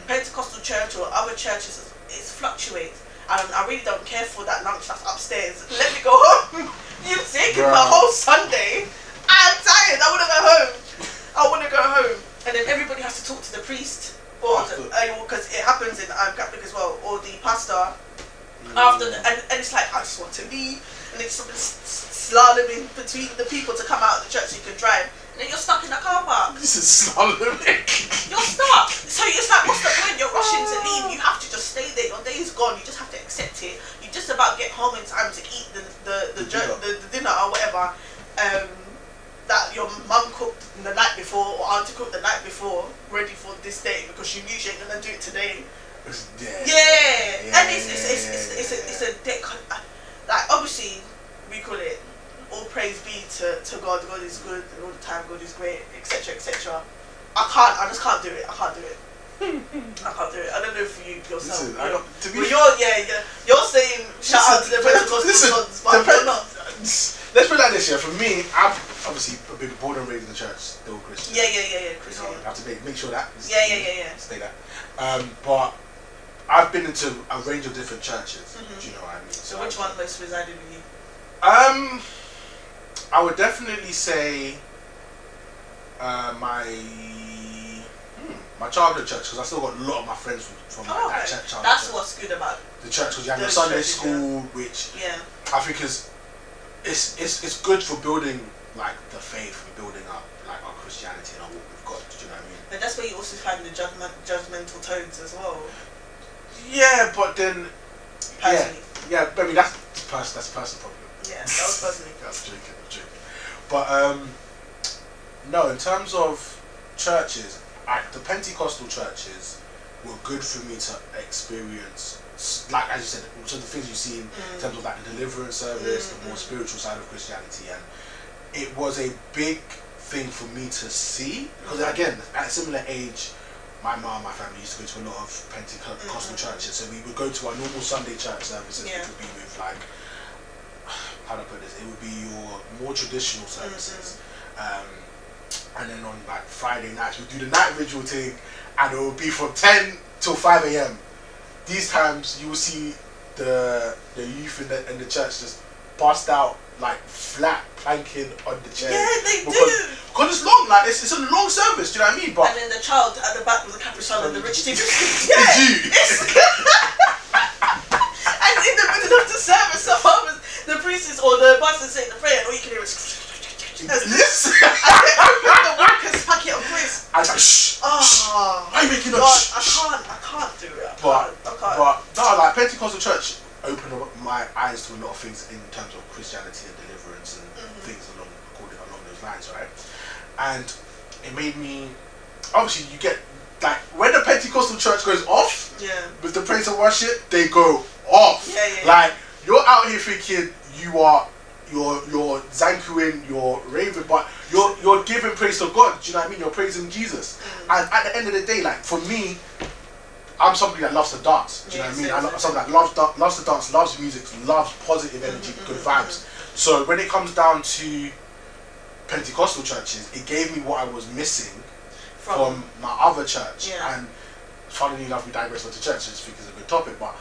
Pentecostal church or other churches, it fluctuates. And I really don't care for that lunch that's upstairs. Let me go home. You've taken my whole Sunday. I'm tired. I want to go home. And then everybody has to talk to the priest, or because it happens in Catholic as well, or the pastor. After and it's like, I just want to leave, and it's slaloming between the people to come out of the church so you can drive. And then you're stuck in the car park. This is slaloming. You're stuck. So it's like, what's the point? You're rushing to leave. You have to just stay there. Your day is gone. You just have to accept it. You just about get home in time to eat the dinner or whatever that your mum cooked the night before or auntie cooked the night before, ready for this day because you knew she ain't gonna do it today. Yeah. And it's a day. Like obviously we call it all praise be to God. God is good and all the time. God is great, etc., etc. I just can't do it. I can't do it. I don't know for you yourself. Listen, you're saying shout out to the Pentecostal sons, but you're not. Let's put it like this, yeah. For me, I've obviously been born and raised in the church, still Christian. Yeah. Christian. You know, I have to make sure that. Yeah. Stay there. But I've been into a range of different churches. Do you know what I mean? So which one most resided with you? I would definitely say my childhood church, because I still got a lot of my friends from that church. That's what's good about the church, because you have your Sunday school, which I think is it's good for building like the faith and building up like our Christianity and our walk with God. Do you know what I mean? But that's where you also find the judgmental tones as well. Yeah, but then personally. Yeah, I mean that's a personal problem. Yeah, that was personally. I'm joking. But no, in terms of churches, the Pentecostal churches were good for me to experience, like as you said, so the things you see in terms of like the deliverance service, the more spiritual side of Christianity, and it was a big thing for me to see, because again, at a similar age, my mom, my family used to go to a lot of Pentecostal churches, so we would go to our normal Sunday church services, which would be with like, how do I put this, it would be your more traditional services, and then on like Friday nights, we'd do the night vigil thing, and it would be from 10 till 5 a.m. These times, you will see the youth in the church just passed out, like flat planking on the chair. Yeah, they do. Because it's long, like it's a long service. Do you know what I mean? But and then the child at the back with the Capri Sun and the rich TV. And in the middle of the service, the priest or the pastor saying the prayer, and all you can hear is. And they open the workers' packet of crisps. I was like, shh. Why are you making noise? I can't do it. But no, like Pentecostal church opened up my eyes to a lot of things in terms of Christianity and deliverance and things along those lines, right? And it made me, obviously you get, like, when the Pentecostal church goes off, with the praise and worship, they go off. Like, you're out here thinking you're zankuing, you're raving, but you're giving praise to God. Do you know what I mean? You're praising Jesus. And at the end of the day, like, for me, I'm somebody that loves to dance. Do you know what I mean? I'm somebody that loves to dance, loves music, loves positive energy, good vibes. So when it comes down to Pentecostal churches, it gave me what I was missing from my other church. And funnily enough, we digress onto church. I just think it's a good topic, but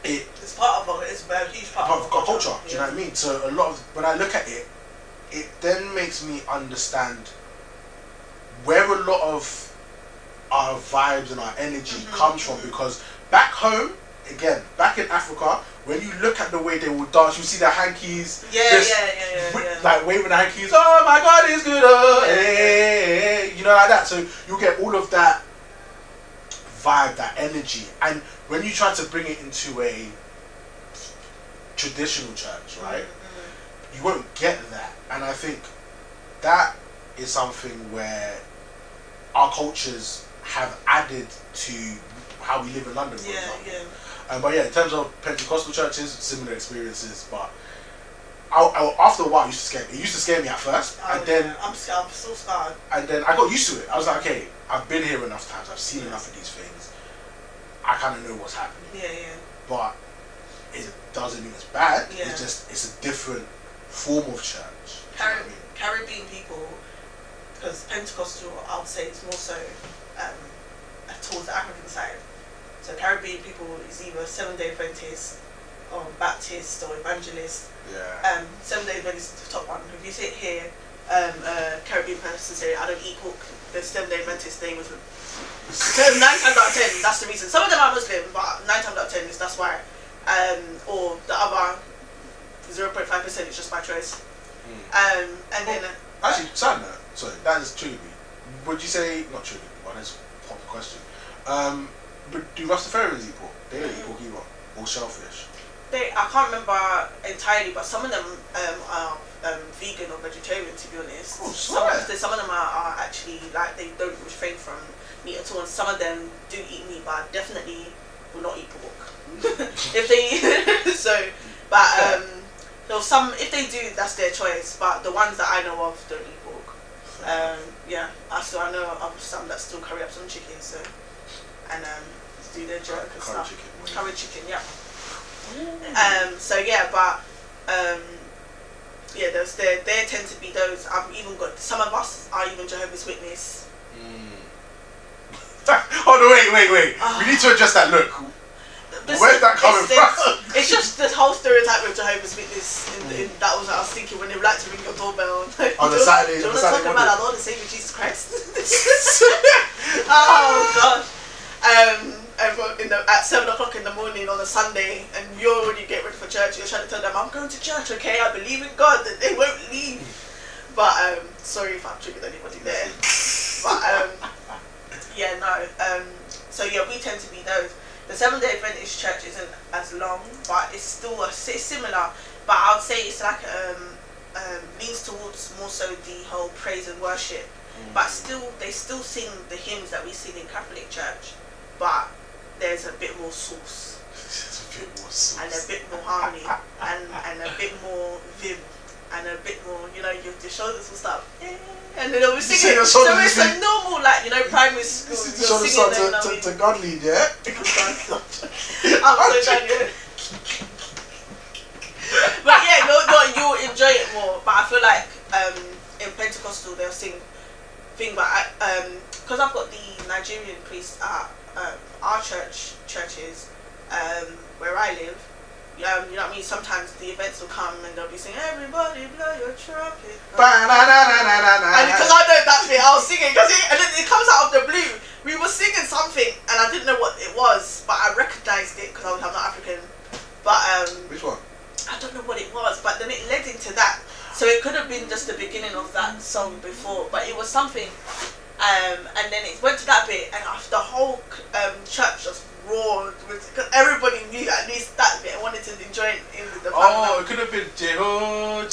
it's part of it's a huge part of our culture. Do you know what I mean? So a lot of, when I look at it, it then makes me understand where a lot of our vibes and our energy comes from, because back home, again, back in Africa, when you look at the way they will dance, you see the hankies, like waving the hankies, oh my God, it's good, hey, you know, like that. So you get all of that vibe, that energy, and when you try to bring it into a traditional church, right, you won't get that. And I think that is something where our cultures have added to how we live in London, for example. Yeah. But yeah, in terms of Pentecostal churches, similar experiences. But after a while, it used to scare me. It used to scare me at first, and then I'm still scarred. And then I got used to it. I was like, okay, I've been here enough times. I've seen enough of these things. I kind of know what's happening. Yeah. But it doesn't mean it's bad. Yeah. It's a different form of church. Caribbean people, because Pentecostal, I would say, is more so towards the African side. So Caribbean people is either Seventh-day Adventist or Baptist or Evangelist. Yeah. Seventh-day Adventist is the top one. If you sit here, Caribbean person say, I don't eat pork, the Seventh-day Adventist, they Muslim. So 9 times out of 10, that's the reason. Some of them are Muslim, but 9 times out of 10 is that's why. Or the other 0.5% is just by choice. And then actually, side note, sorry, that is true. Would you say not true? Well, that's a proper question. But do Rastafarians eat pork? They don't eat pork either, or shellfish. I can't remember entirely, but some of them are vegan or vegetarian, to be honest. Oh, some of them are actually like they don't refrain from meat at all, and some of them do eat meat, but definitely will not eat pork. If they so some, if they do, that's their choice. But the ones that I know of don't eat pork. I know of some that still curry up some chicken, so and do their jerk and stuff. Curry chicken, yeah. There tend to be those. I've even got some of us are even Jehovah's Witness. Oh no! Wait! We need to address that look. Where's that coming from? It's just the whole stereotype with Jehovah's Witness. That was what I was thinking when they would like to ring your doorbell. On the Saturday. Do you want to talk about our Lord and Savior Jesus Christ? Oh gosh. At 7 o'clock in the morning on a Sunday, and you're when you get ready for church, you're trying to tell them, I'm going to church, okay? I believe in God, that they won't leave. But sorry if I've triggered anybody there. But so yeah, we tend to be those. The Seventh-day Adventist church isn't as long, but it's still it's similar. But I would say it's like leans towards more so the whole praise and worship. But they still sing the hymns that we sing in Catholic church, but there's a bit more sauce. And a bit more harmony, and a bit more vim, and a bit more, your shoulders will start, and then they'll be singing. So it's a normal, primary school. You're singing to godly, yeah? I'm so done, yeah. But yeah, you'll enjoy it more. But I feel like in Pentecostal they'll sing thing, but because I've got the Nigerian priests at our churches where I live, you know what I mean? Sometimes the events will come and they'll be singing, everybody blow your trumpet. And because I know that bit, I'll sing it, and then it comes out of the blue. We were singing something and I didn't know what it was, but I recognised it because I'm not African. But which one? I don't know what it was, but then it led into that. So it could have been just the beginning of that song before, but it was something. And then it went to that bit, and after the whole church just roared because everybody knew at least that bit and wanted to enjoy it in the background. Oh, it could have been Jehovah.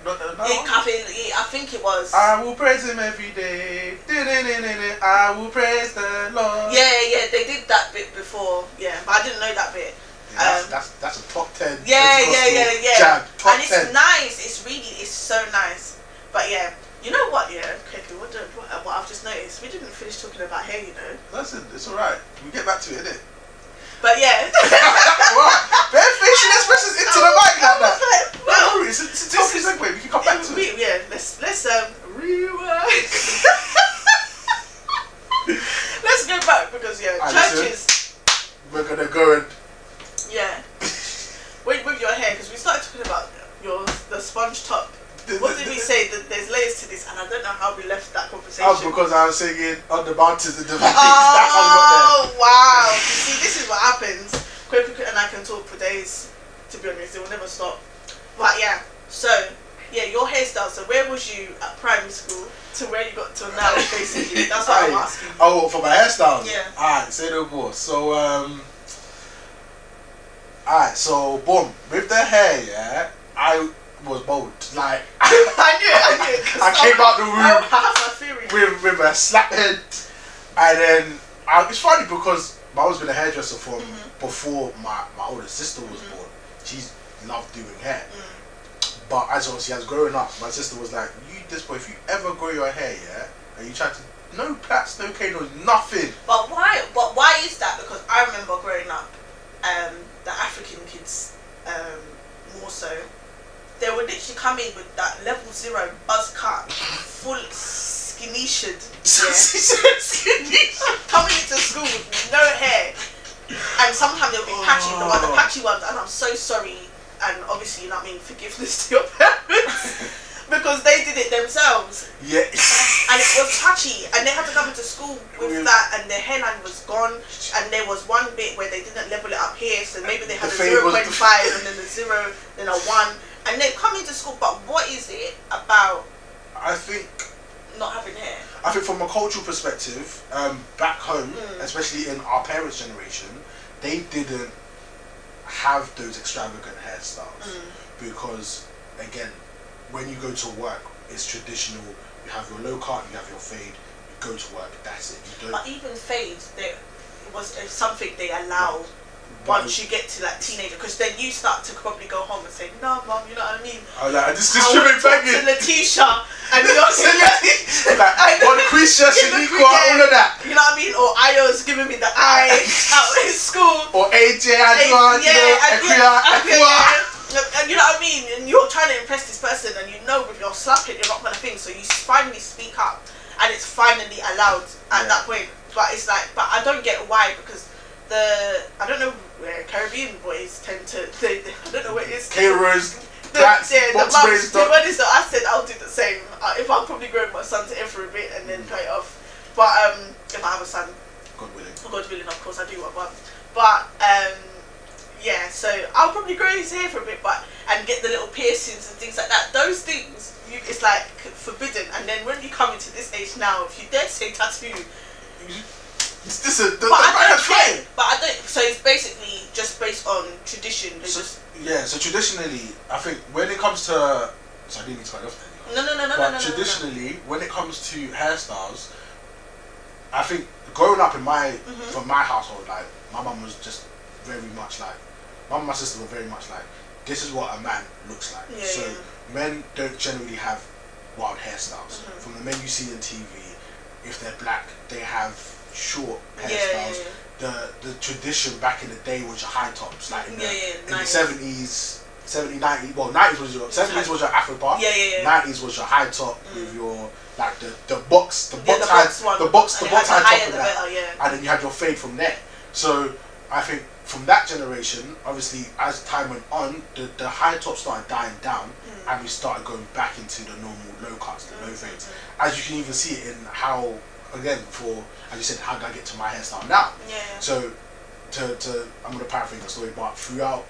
No. I think it was. I will praise him every day. I will praise the Lord. Yeah, they did that bit before. Yeah, but I didn't know that bit. Yeah, that's a top 10. Yeah. Jab, top and it's 10. Nice. It's so nice. But yeah. You know what, Kepi, what I've just noticed, we didn't finish talking about hair, Listen, it's alright. We get back to it, innit? But yeah. Wow. Bare facial expressions into the mic like that. No worries, it's a topic segue, we can come back to it. Yeah, let's rewind. Let's go back because churches. Listen, we're gonna go and with your hair, because we started talking about the sponge top. What did we say? That there's layers to this, and I don't know how we left that conversation. Oh, because I was singing on the mountains and the valleys. Oh, that's how we got there. Wow! You see, this is what happens. Quick, and I can talk for days. To be honest, it will never stop. But yeah, so your hairstyle. So where was you at primary school to where you got to now? Basically, that's what I'm asking. Oh, for my hairstyle. Yeah. Alright, say no more. So alright, so boom, with the hair, I was bold. Like I knew it. I came out the I have my theory. with a slap head, and then it's funny because my mum's been a hairdresser from before my older sister was born. She's loved doing hair. But as growing up, my sister was like, you this boy, if you ever grow your hair, yeah, and you try to, no plaits, no canos, nothing. But why is that? Because I remember growing up, the African kids, more so, they would literally come in with that level 0 buzz cut, full skinny shit, coming into school with no hair, and sometimes they'll be patchy, the patchy ones, and I'm so sorry, and obviously, you know what I mean, forgiveness to your parents. Because they did it themselves. Yeah. And it was patchy. And they had to come into school with that, and their hairline was gone. And there was one bit where they didn't level it up here, so maybe they had a 0.5 and then a 0, then a 1. And they come into school, but what is it about, I think, not having hair? I think from a cultural perspective, back home, especially in our parents' generation, they didn't have those extravagant hairstyles. Because, again, when you go to work, it's traditional. You have your low cut, you have your fade. You go to work, that's it. You don't. But even fades, was something they allow once you get to like teenager, because then you start to probably go home and say, "No, mum," you know what I mean? Oh, like this trimming banging. To Letitia, and you're like Quisha, Shaniqua, all of that. You know what I mean? Or Ayo's giving me the eye out in school. Or AJ, Adwa, and you know what I mean? And you're trying to impress this person, and you know with your slapping you're not gonna think, so you finally speak up, and it's finally allowed at that point. But it's like, but I don't get why, because I don't know where Caribbean boys tend to, I don't know what it is. Caterers, flats, box braids. The one is that I said I'll do the same. If I'll probably grow my son's hair for a bit and then cut it off. But if I have a son, God willing, of course I do what I want. But yeah, so I'll probably grow his hair for a bit, and get the little piercings and things like that. Those things, it's like forbidden. And then when you come into this age now, if you dare say tattoo, but I don't. So it's basically just based on tradition. So traditionally, I think when it comes to, so I didn't mean to cut you off there. No. Traditionally, when it comes to hairstyles, I think growing up from my household, like my mum was just very much like, mum and my sister were very much like, this is what a man looks like. Men don't generally have wild hairstyles. From the men you see on TV, if they're black, they have short hairstyles. The tradition back in the day was your high tops, like in the 70s, 70s, 90s. Well, 90s was your 70s was your Afro bar. 90s was your high top with your like the box high top of that, and then you had your fade from there. So I think from that generation, obviously, as time went on, the high top started dying down, and we started going back into the normal low cuts, the low fades. As you can even see it in how, again, as you said, how did I get to my hairstyle now? So, I'm going to paraphrase the story, but throughout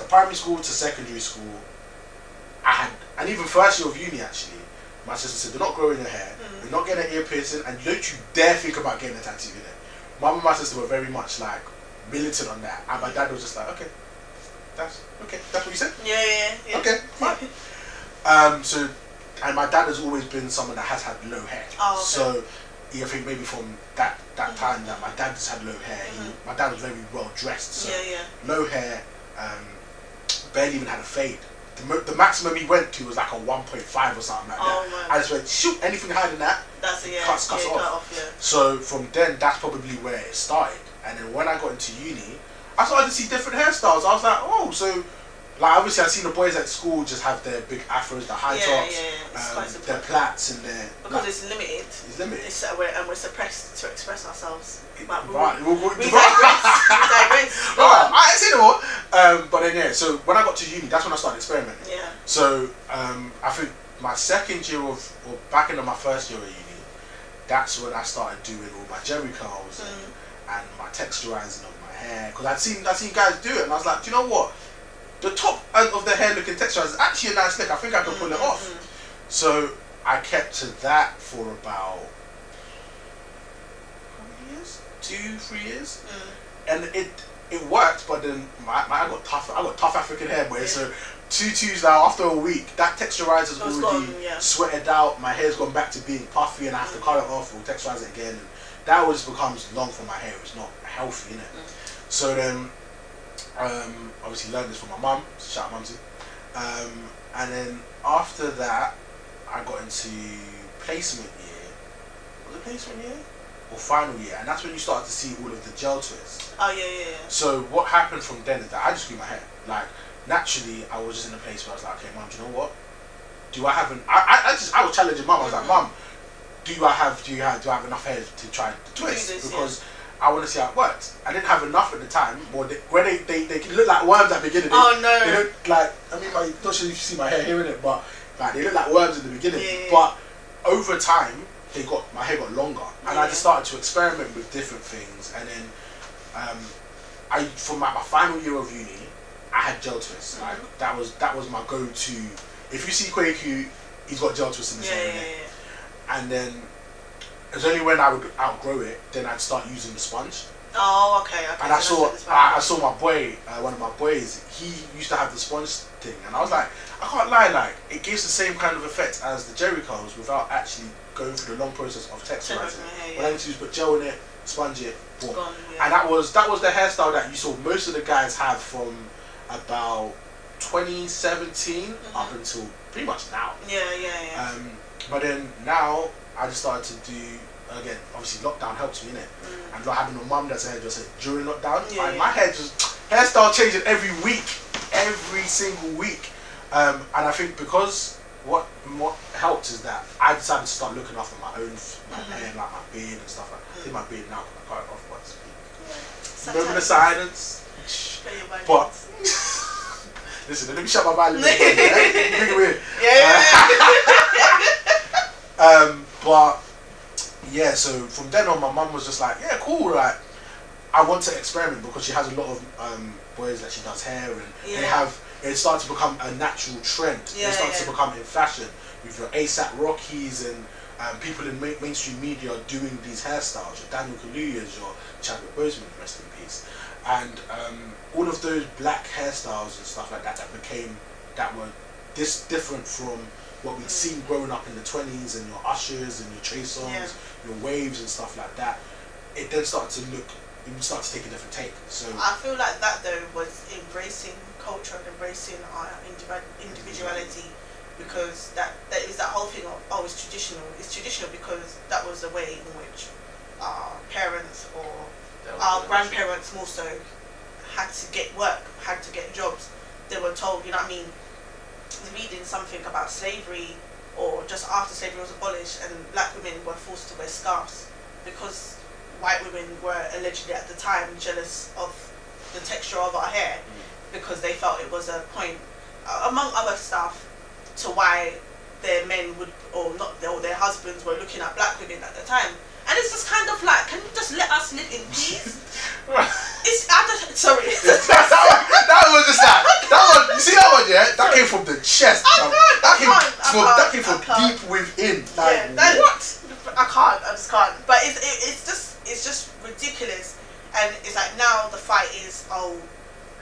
primary school to secondary school, and even first year of uni actually, my sister said, "Do not grow in your hair, you're not getting an ear piercing, and don't you dare think about getting a tattoo in it." Mum and my sister were very much like militant on that, and my dad was just like, "Okay, that's what you said." Yeah. Okay, fine. So, and my dad has always been someone that has had low hair. So, I think maybe from that time that my dad just had low hair. My dad was very well dressed. So low hair, barely even had a fade. The maximum he went to was like a 1.5 or something like that. Man. I just went, shoot, anything higher than that, cuts it off. So from then, that's probably where it started. And then when I got into uni, I started to see different hairstyles. I was like, oh, so like obviously I've seen the boys at school just have their big afros, the high tops, their plaits and their... Because it's limited. It's limited. And we're suppressed to express ourselves. We digress. I ain't seen it all. But then so when I got to uni, that's when I started experimenting. So I think my second year or back into my first year of uni, that's when I started doing all my jerry curls and my texturizing of my hair. Because I'd seen guys do it, and I was like, do you know what? The top of the hair looking texturized is actually a nice look. I think I can pull it off. So I kept to that for about 2-3 years, and it worked. But then I got tough African hair, boy. So tutus now after a week, that texturizer's already sweated out. My hair's gone back to being puffy, and I have to cut it off or texturize it again. And that always becomes long for my hair. It's not healthy, innit? So then, obviously learned this from my mum. Shout out mumsy. And then after that, I got into placement year. Was it placement year? Or final year? And that's when you start to see all of the gel twists. Oh yeah. So what happened from then is that I just grew my hair. Like, naturally, I was just in a place where I was like, okay, mum, do you know what? I was challenging mum. I was like, mum, do I have enough hair to try to twist? This, because I want to see how it works. I didn't have enough at the time. When they look like worms at the beginning. They look like, I mean, not sure if you see my hair here in it, but like they look like worms in the beginning. Yeah. But over time, my hair got longer, and I just started to experiment with different things. And then, for my final year of uni, I had gel twists. Like that was my go-to. If you see Kwaku, he's got gel twists in his hair. Yeah. And then it's only when I would outgrow it, then I'd start using the sponge. Oh, okay. And I saw my boy, one of my boys, he used to have the sponge thing, and I was like, I can't lie, like it gives the same kind of effect as the Jerry curls without actually going through the long process of texturizing. When I used to put gel in it, sponge it, boom. And that was the hairstyle that you saw most of the guys have from about 2017 up until pretty much now. Yeah. But then now I just started to do, again, obviously lockdown helps me, innit? And not having a mum that's a hairdresser during lockdown, my hairstyle changing every single week. And I think because what helped is that I decided to start looking after my own hair, like my beard and stuff like that. I think my beard now, I cut it off once a week. Moment of silence. But listen, let me shut my mouth a little bit. Bring it weird. But yeah, so from then on, my mum was just like, yeah, cool. Like, I want to experiment because she has a lot of boys that she does hair, and it starts to become a natural trend. It starts to become in fashion with your ASAP Rockies and people in mainstream media are doing these hairstyles. Your Daniel Kaluuya's, your Chadwick Boseman, rest in peace, and all of those black hairstyles and stuff like that were this different from what we'd seen growing up in the 20s, and your Ushers and your Trey Songz, your Waves and stuff like that. It then started to take a different take. So I feel like that though was embracing culture and embracing our individuality, because that is that whole thing of it's traditional. It's traditional because that was the way in which our parents or our grandparents more so had to get work, had to get jobs. They were told, you know what I mean, reading something about slavery or just after slavery was abolished, and black women were forced to wear scarves because white women were allegedly at the time jealous of the texture of our hair, because they felt it was a point, among other stuff, to why their men would, or their husbands were looking at black women at the time. And it's just kind of like, can you just let us live in peace? Sorry. that was just that one. You see that one, yeah? That came from the chest. That came from deep within. Like, what? I just can't. But it's just ridiculous. And it's like now the fight is,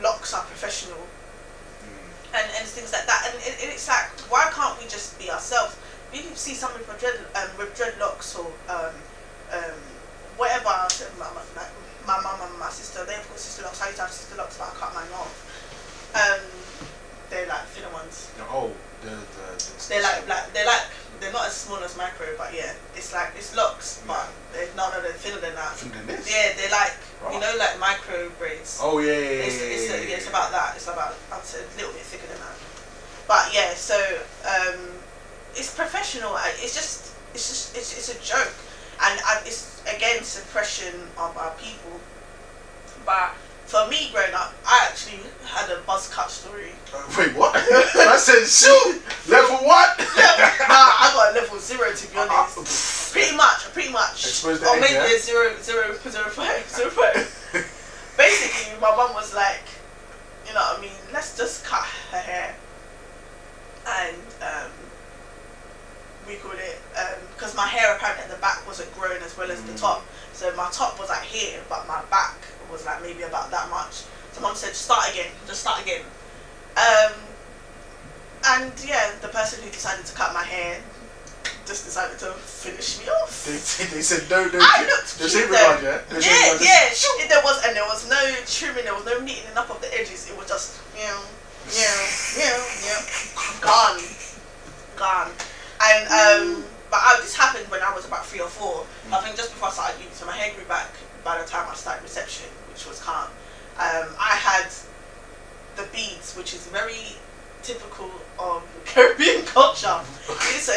locks are professional, and things like that. And it's like, why can't we just be ourselves? You can see someone with dreadlocks or whatever. My mum and my sister, they've got sister locks. I used to have sister locks, but I cut mine off. They're like thinner ones. They're not as small as micro, but it's locks, but they're thinner than that. Thinner than this? Yeah, they're like, like micro braids. Oh yeah. It's about that. It's about, I'd say, a little bit thicker than that. But yeah, so it's professional. It's a joke, and it's again suppression of our people. But for me, growing up, I actually had a buzz cut story. Wait, what? I said, shoot! Level what? I got a level 0, to be honest. Pretty much. Expose the or age, maybe yeah? a 0.05. Basically, my mum was like, you know what I mean, let's just cut her hair. And we called it, because my hair apparently at the back wasn't grown as well as the top. So my top was like here, but my back was like maybe about that much. So mum said, just start again. And yeah, the person who decided to cut my hair just decided to finish me off. They said no. I looked The cute same though. regard, yeah. There was no trimming, there was no neatening up of the edges. It was just gone. And but this happened when I was about 3 or 4. I think just before I started uni, so my hair grew back by the time I started reception, which was calm. I had the beads, which is very typical of Caribbean culture. So,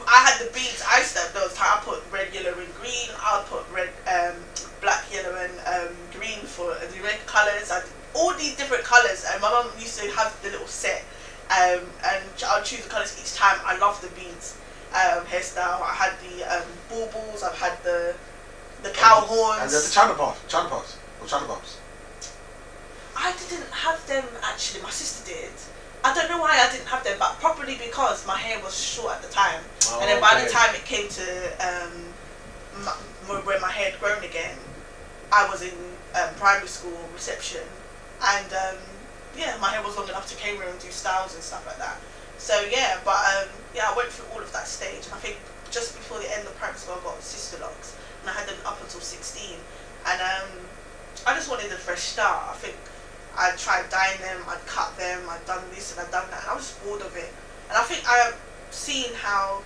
I had the beads. I used to have those. I put red, yellow, and green. I put red, black, yellow, and green for the red colours. I did all these different colours. And my mum used to have the little set, and I'll choose the colours each time. I love the beads hairstyle. I had the baubles. I've had the cow horns. And the chatterbox. I didn't have them actually. My sister did. I don't know why I didn't have them, but probably because my hair was short at the time. And then by the time it came to where my hair had grown again, I was in primary school reception, and my hair was long enough to cater and do styles and stuff like that. So I went through all of that stage, and I think just before the end of primary school I got sister locks, and I had them up until 16, and I just wanted a fresh start. I think I tried dyeing them, I'd cut them, I'd done this and I'd done that, and I was just bored of it. And I think I have seen how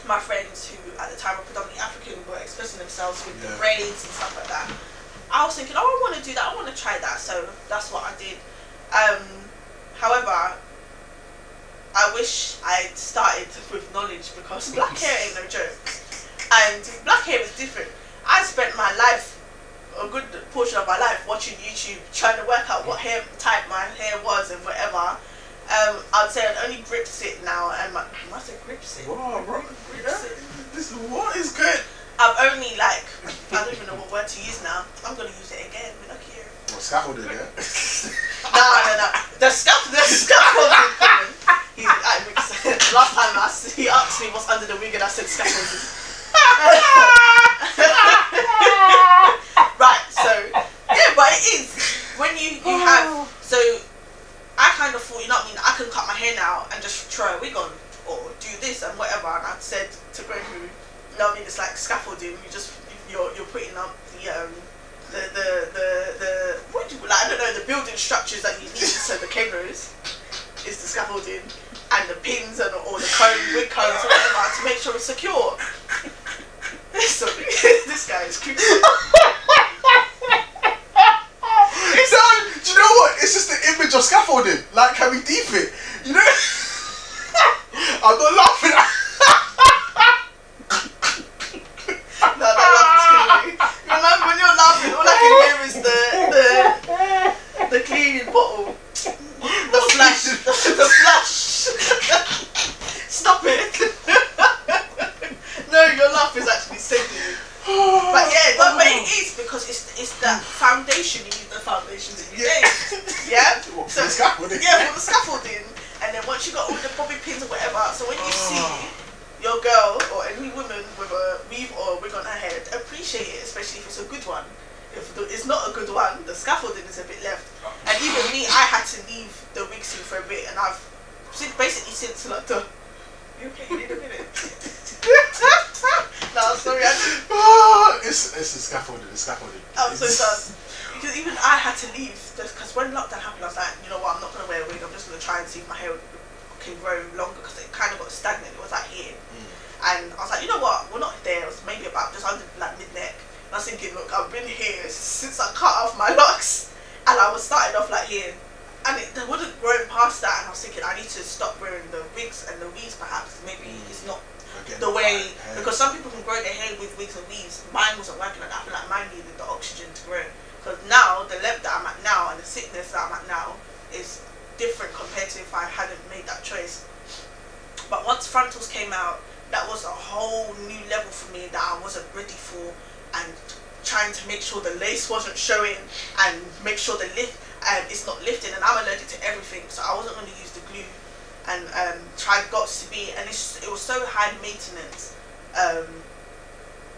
my friends who at the time were predominantly African were expressing themselves with the braids and stuff like that. I was thinking, I want to do that, I want to try that, so that's what I did. However, I wish I'd started with knowledge, because black hair ain't no joke. And black hair was different. I spent my life, a good portion of my life, watching YouTube, trying to work out what hair type my hair was and whatever. I'd say I'd only grips it now, and I say grips it. Whoa, bro. Grips it. What is good? I've only I don't even know what word to use now. I'm gonna use it again. We're not here. Well, scaffolding, yeah. No. The scaffolding comment. Last time he asked me what's under the wig, and I said scaffolding. Right, so but it is when you have, so I kind of thought, you know what I mean, I can cut my hair now and just throw a wig on or do this and whatever, and I said to Gregory, you know what I mean, it's like scaffolding. You're putting up the what do you, I don't know, the building structures that you need, so the cameras is the scaffolding, and the pins and or the wig combs or whatever, to make sure it's secure. Sorry, this guy is creepy. Do you know what? It's just the image of scaffolding. Like, can we deep it? You know? I'm not laughing. No, that laugh is killing me. Remember, when you're laughing, all I can hear is the cleaning bottle, the flash, the flash. Stop it. No, your laugh is actually saving me. But but it is, because it's that foundation. You use the foundation that you made. Yeah? So the scaffolding. Yeah, for the scaffolding. And then once you got all the bobby pins or whatever, so when you see your girl or any woman with a weave or a wig on her head, appreciate it, especially if it's a good one. If it's not a good one, the scaffolding is a bit left. And even me, I had to leave the wig scene for a bit, and I've since like the. You okay? You need a minute. No, sorry, it's the scaffolding. So it does. Because even I had to leave, because when lockdown happened, I was like, you know what, I'm not going to wear a wig, I'm just going to try and see if my hair can grow longer, because it kind of got stagnant, it was like here. And I was like, you know what, we're not there, it was maybe about just under like mid-neck. And I was thinking, look, I've been here since I cut off my locks, and I was starting off like here. And it wasn't growing past that, and I was thinking, I need to stop wearing the wigs and the weaves perhaps, maybe it's not the way, because some people can grow their hair with wigs and weaves. Mine wasn't working like that. I feel like mine needed the oxygen to grow, because now the length that I'm at now and the thickness that I'm at now is different compared to if I hadn't made that choice. But once frontals came out, that was a whole new level for me that I wasn't ready for, and trying to make sure the lace wasn't showing and make sure the lift it's not lifting, and I'm allergic to everything, so I wasn't going to use the glue, and got to be, and it was so high maintenance.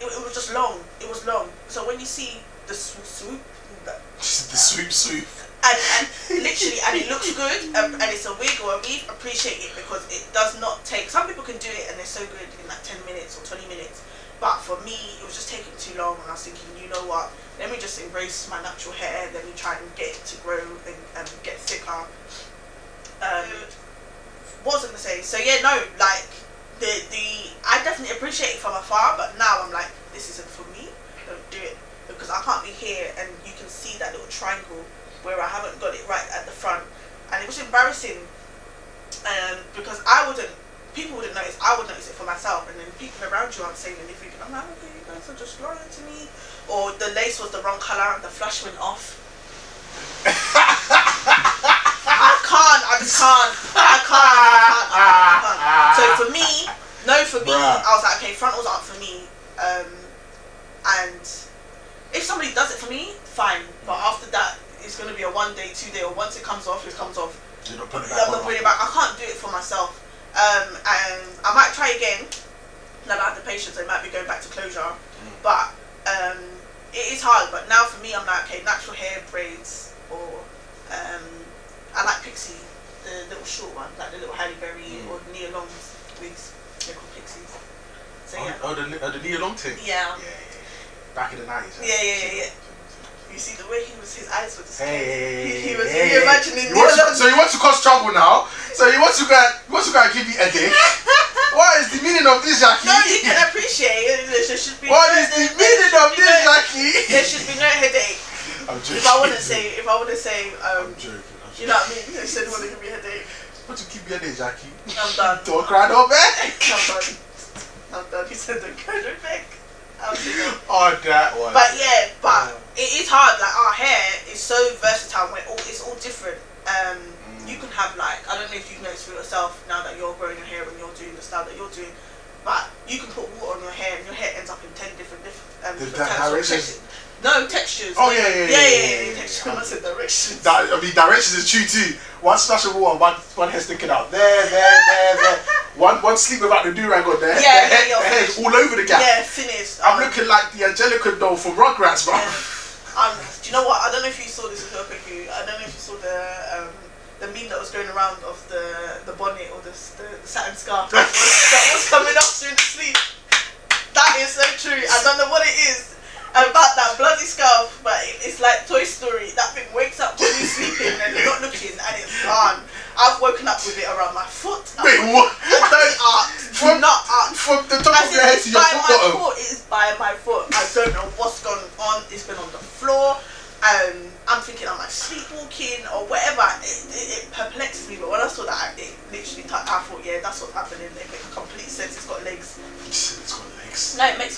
It was just long. It was long. So when you see the swoop, the swoop, and literally, and it looks good, and it's a wig or a weave. Appreciate it because it does not take. Some people can do it and they're so good in like 10 minutes or 20 minutes. But for me, it was just taking too long, and I was thinking, you know what? Let me just embrace my natural hair. Let me try and get it to grow and get thicker. What was I gonna say? So yeah, no, like I definitely appreciate it from afar, but now I'm like, this isn't for me. Don't do it because I can't be here, and you can see that little triangle where I haven't got it right at the front, and it was embarrassing. Because people wouldn't notice. I would notice it for myself, and then people around you aren't saying anything. I'm like, okay, you guys are just lying to me. Or the lace was the wrong color and the flash went off. I just can't. So for me, I was like, okay, frontals aren't for me. And if somebody does it for me, fine. But after that, it's going to be a 1 day, 2 day, or once it comes off, it comes off. You're not putting I'm not putting it back. I can't do it for myself. And I might try again. Now that I have the patience, I might be going back to closure. But it is hard. But now for me, I'm like, okay, natural hair, braids, or I like pixie, the little short one, like the little Halle Berry or Nia Long wigs. They're called pixies. So yeah. The Nia Long thing. Yeah. Back in the 90s. Yeah. You see the way his eyes were just he was imagining. So he wants to cause trouble now. So he wants to go and give me a dick. What is the meaning of this, Jackie? No, you can appreciate it. There should be. What is the meaning of this, Jackie? There should be no headache. I'm joking. If I want to say, I'm joking. You know what I mean? They said want to give me a headache. What to keep me a headache, Jackie? I'm done. Don't cry no back. I'm done. He said don't cry no back. Oh, that one. But yeah, it is hard. Like our hair is so versatile. It's all different. You can have like, I don't know if you've noticed for yourself now that you're growing your hair and you're doing the style that you're doing, but you can put water on your hair and your hair ends up in 10 different types of textures. No, textures. Oh yeah. Textures. I said directions. Directions is true too. One splash of water, one hair sticking out there. One sleep without the do-rag on there. Yeah, the hair's all over the gap. Yeah, finished. I'm looking like the Angelica doll from Rugrats, bro. Do you know what? I don't know if you saw this real quickly. I don't know if you saw the meme that was going around of the bonnet or the satin scarf that was coming up during the sleep. That is so true. I don't know what it is about that bloody scarf, but it's like Toy Story. That thing wakes up when you're sleeping and you're not looking, and it's gone. I've woken up with it around my foot. Wait, what? Don't ask. Do not ask. From the top of your head to your foot bottom. It is by my foot. I don't know what's going on. It's been on the floor. I'm thinking, am I sleepwalking or whatever? It perplexed me, but when I saw that, it literally I thought, yeah, that's what's happening. It makes complete sense. It's got legs. It's got legs. No, it makes